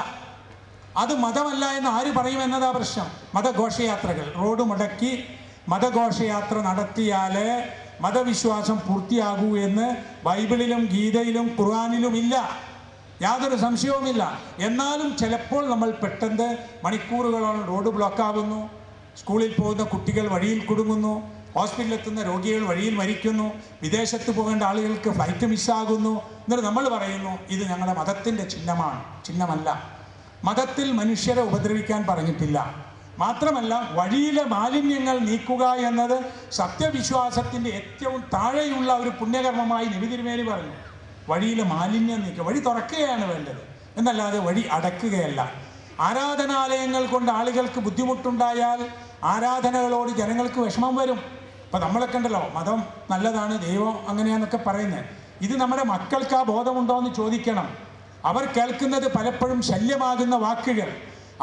അത് മതമല്ല എന്ന് ആര് പറയും എന്നതാ പ്രശ്നം. മതഘോഷയാത്രകൾ റോഡ് മുടക്കി മതഘോഷയാത്ര നടത്തിയാലേ മതവിശ്വാസം പൂർത്തിയാകൂ എന്ന് ബൈബിളിലും ഗീതയിലും ഖുർആനിലും ഇല്ല, യാതൊരു സംശയവുമില്ല. എന്നാലും ചിലപ്പോൾ നമ്മൾ പെട്ടെന്ന് മണിക്കൂറുകളോളം റോഡ് ബ്ലോക്കാകുന്നു, സ്കൂളിൽ പോകുന്ന കുട്ടികൾ വഴിയിൽ കുടുങ്ങുന്നു, ഹോസ്പിറ്റലിലെത്തുന്ന രോഗികൾ വഴിയിൽ മരിക്കുന്നു, വിദേശത്ത് പോകേണ്ട ആളുകൾക്ക് ഫ്ലൈറ്റ് മിസ്സാകുന്നു. എന്നിട്ട് നമ്മൾ പറയുന്നു ഇത് ഞങ്ങളുടെ മതത്തിൻ്റെ ചിഹ്നമല്ല. മതത്തിൽ മനുഷ്യരെ ഉപദ്രവിക്കാൻ പറഞ്ഞിട്ടില്ല. മാത്രമല്ല, വഴിയിലെ മാലിന്യങ്ങൾ നീക്കുക എന്നത് സത്യവിശ്വാസത്തിൻ്റെ ഏറ്റവും താഴെയുള്ള ഒരു പുണ്യകർമ്മമായി നബി തിരുമേനി പറഞ്ഞു. വഴിയിലെ മാലിന്യം നീക്കുക, വഴി തുറക്കുകയാണ് വേണ്ടത് എന്നല്ലാതെ വഴി അടക്കുകയല്ല. ആരാധനാലയങ്ങൾ കൊണ്ട് ആളുകൾക്ക് ബുദ്ധിമുട്ടുണ്ടായാൽ ആരാധനകളോട് ജനങ്ങൾക്ക് വിഷമം വരും. ഇപ്പം നമ്മളൊക്കെ ഉണ്ടല്ലോ, മതം നല്ലതാണ്, ദൈവം അങ്ങനെയാണെന്നൊക്കെ പറയുന്നത്. ഇത് നമ്മുടെ മക്കൾക്ക് ആ ബോധമുണ്ടോ എന്ന് ചോദിക്കണം. അവർ കേൾക്കുന്നത് പലപ്പോഴും ശല്യമാകുന്ന വാക്കുകൾ,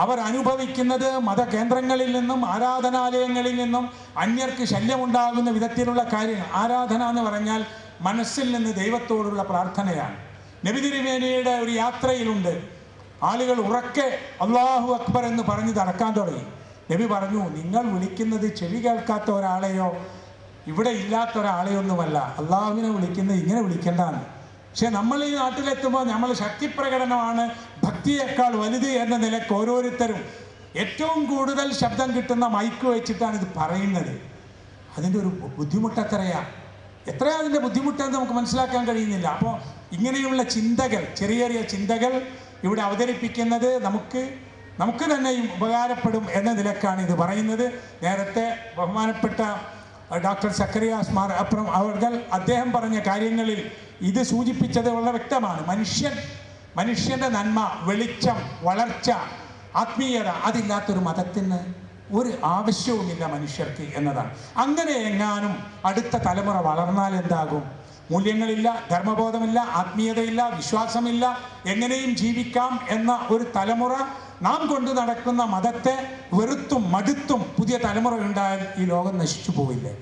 അവർ അനുഭവിക്കുന്നത് മതകേന്ദ്രങ്ങളിൽ നിന്നും ആരാധനാലയങ്ങളിൽ നിന്നും അന്യർക്ക് ശല്യമുണ്ടാകുന്ന വിധത്തിലുള്ള കാര്യങ്ങൾ. ആരാധന എന്ന് പറഞ്ഞാൽ മനസ്സിൽ നിന്ന് ദൈവത്തോടുള്ള പ്രാർത്ഥനയാണ്. നബി തിരുമേനിയുടെ ഒരു യാത്രയിലുണ്ട്, ആളുകൾ ഉറക്കെ അല്ലാഹു അക്ബർ എന്ന് പറഞ്ഞ് നടക്കാൻ തുടങ്ങി. നബി പറഞ്ഞു, നിങ്ങൾ വിളിക്കുന്നത് ചെവി കേൾക്കാത്ത ഒരാളെയോ ഇവിടെ ഇല്ലാത്ത ഒരാളെയൊന്നുമല്ല, അള്ളാഹുവിനെ വിളിക്കുന്നത് ഇങ്ങനെ വിളിക്കേണ്ടതാണ്. പക്ഷെ നമ്മൾ ഈ നാട്ടിലെത്തുമ്പോൾ നമ്മൾ ശക്തിപ്രകടനമാണ് ഭക്തിയേക്കാൾ വലുത് എന്ന നിലയ്ക്ക് ഓരോരുത്തരും ഏറ്റവും കൂടുതൽ ശബ്ദം കിട്ടുന്ന മൈക്ക് വെച്ചിട്ടാണ് ഇത് പറയുന്നത്. അതിൻ്റെ ഒരു ബുദ്ധിമുട്ട് എത്രയാ അതിൻ്റെ ബുദ്ധിമുട്ടെന്ന് നമുക്ക് മനസ്സിലാക്കാൻ കഴിയുന്നില്ല. അപ്പോൾ ഇങ്ങനെയുള്ള ചിന്തകൾ, ചെറിയ ചെറിയ ചിന്തകൾ ഇവിടെ അവതരിപ്പിക്കുന്നത് നമുക്ക് തന്നെയും ഉപകാരപ്പെടും എന്ന നിലക്കാണ് ഇത് പറയുന്നത്. നേരത്തെ ബഹുമാനപ്പെട്ട ഡോക്ടർ സക്കറിയാസ് മാർ അപ്രം അദ്ദേഹം പറഞ്ഞ കാര്യങ്ങളിൽ ഇത് സൂചിപ്പിച്ചത് വളരെ വ്യക്തമാണ്. മനുഷ്യൻ്റെ നന്മ, വെളിച്ചം, വളർച്ച, ആത്മീയത അതില്ലാത്തൊരു മതത്തിന് ഒരു ആവശ്യവുമില്ല മനുഷ്യർക്ക് എന്നതാണ്. അങ്ങനെ എങ്ങാനും അടുത്ത തലമുറ വളർന്നാൽ എന്താകും? മൂല്യങ്ങളില്ല, ധർമ്മബോധമില്ല, ആത്മീയതയില്ല, വിശ്വാസമില്ല, എങ്ങനെയും ജീവിക്കാം എന്ന ഒരു തലമുറ നാം കൊണ്ടു നടക്കുന്ന മതത്തെ വെറുത്തും മടുത്തും പുതിയ തലമുറ ഉണ്ടായാൽ ഈ ലോകം നശിച്ചു പോവില്ലേ?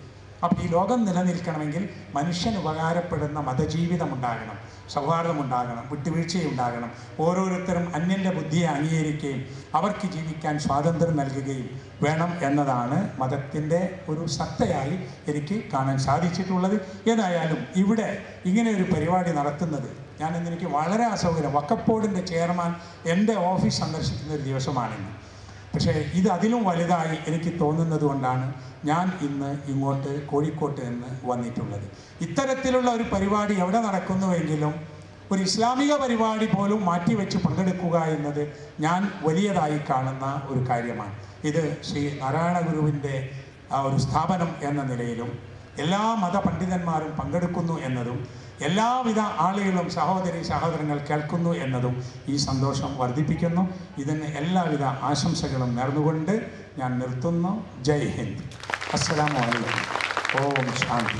അപ്പം ഈ ലോകം നിലനിൽക്കണമെങ്കിൽ മനുഷ്യന് ഉപകാരപ്പെടുന്ന മതജീവിതം ഉണ്ടാകണം, സൗഹാർദ്ദമുണ്ടാകണം, വിട്ടുവീഴ്ചയുണ്ടാകണം. ഓരോരുത്തരും അന്യൻ്റെ ബുദ്ധിയെ അംഗീകരിക്കുകയും അവർക്ക് ജീവിക്കാൻ സ്വാതന്ത്ര്യം നൽകുകയും വേണം എന്നതാണ് മതത്തിൻ്റെ ഒരു സത്തയായി എനിക്ക് കാണാൻ സാധിച്ചിട്ടുള്ളത്. ഏതായാലും ഇവിടെ ഇങ്ങനെ ഒരു പരിപാടി നടത്തുന്നത് എനിക്ക് വളരെ അസൗകര്യം. വഖഫ് ബോർഡിൻ്റെ ചെയർമാൻ എൻ്റെ ഓഫീസ് സന്ദർശിക്കുന്ന ഒരു ദിവസമാണിന്ന്. പക്ഷേ ഇത് അതിലും വലുതായി എനിക്ക് തോന്നുന്നത് കൊണ്ടാണ് ഞാൻ ഇന്ന് ഇങ്ങോട്ട് കോഴിക്കോട്ട് നിന്ന് വന്നിട്ടുള്ളത്. ഇത്തരത്തിലുള്ള ഒരു പരിപാടി എവിടെ നടക്കുന്നുവെങ്കിലും ഒരു ഇസ്ലാമിക പരിപാടി പോലും മാറ്റിവെച്ച് പങ്കെടുക്കുക എന്നത് ഞാൻ വലിയതായി കാണുന്ന ഒരു കാര്യമാണ്. ഇത് ശ്രീ നാരായണ ഗുരുവിൻ്റെ ഒരു സ്ഥാപനം എന്ന നിലയിലും എല്ലാ മതപണ്ഡിതന്മാരും പങ്കെടുക്കുന്നു എന്നതും എല്ലാവിധ ആളുകളും സഹോദരങ്ങൾ കേൾക്കുന്നു എന്നതും ഈ സന്തോഷം വർദ്ധിപ്പിക്കുന്നു. ഇതിന് എല്ലാവിധ ആശംസകളും നേർന്നുകൊണ്ട് ഞാൻ നിർത്തുന്നു. ജയ് ഹിന്ദ്. അസ്സലാമു അലൈക്കും. ഓം ശാന്തി.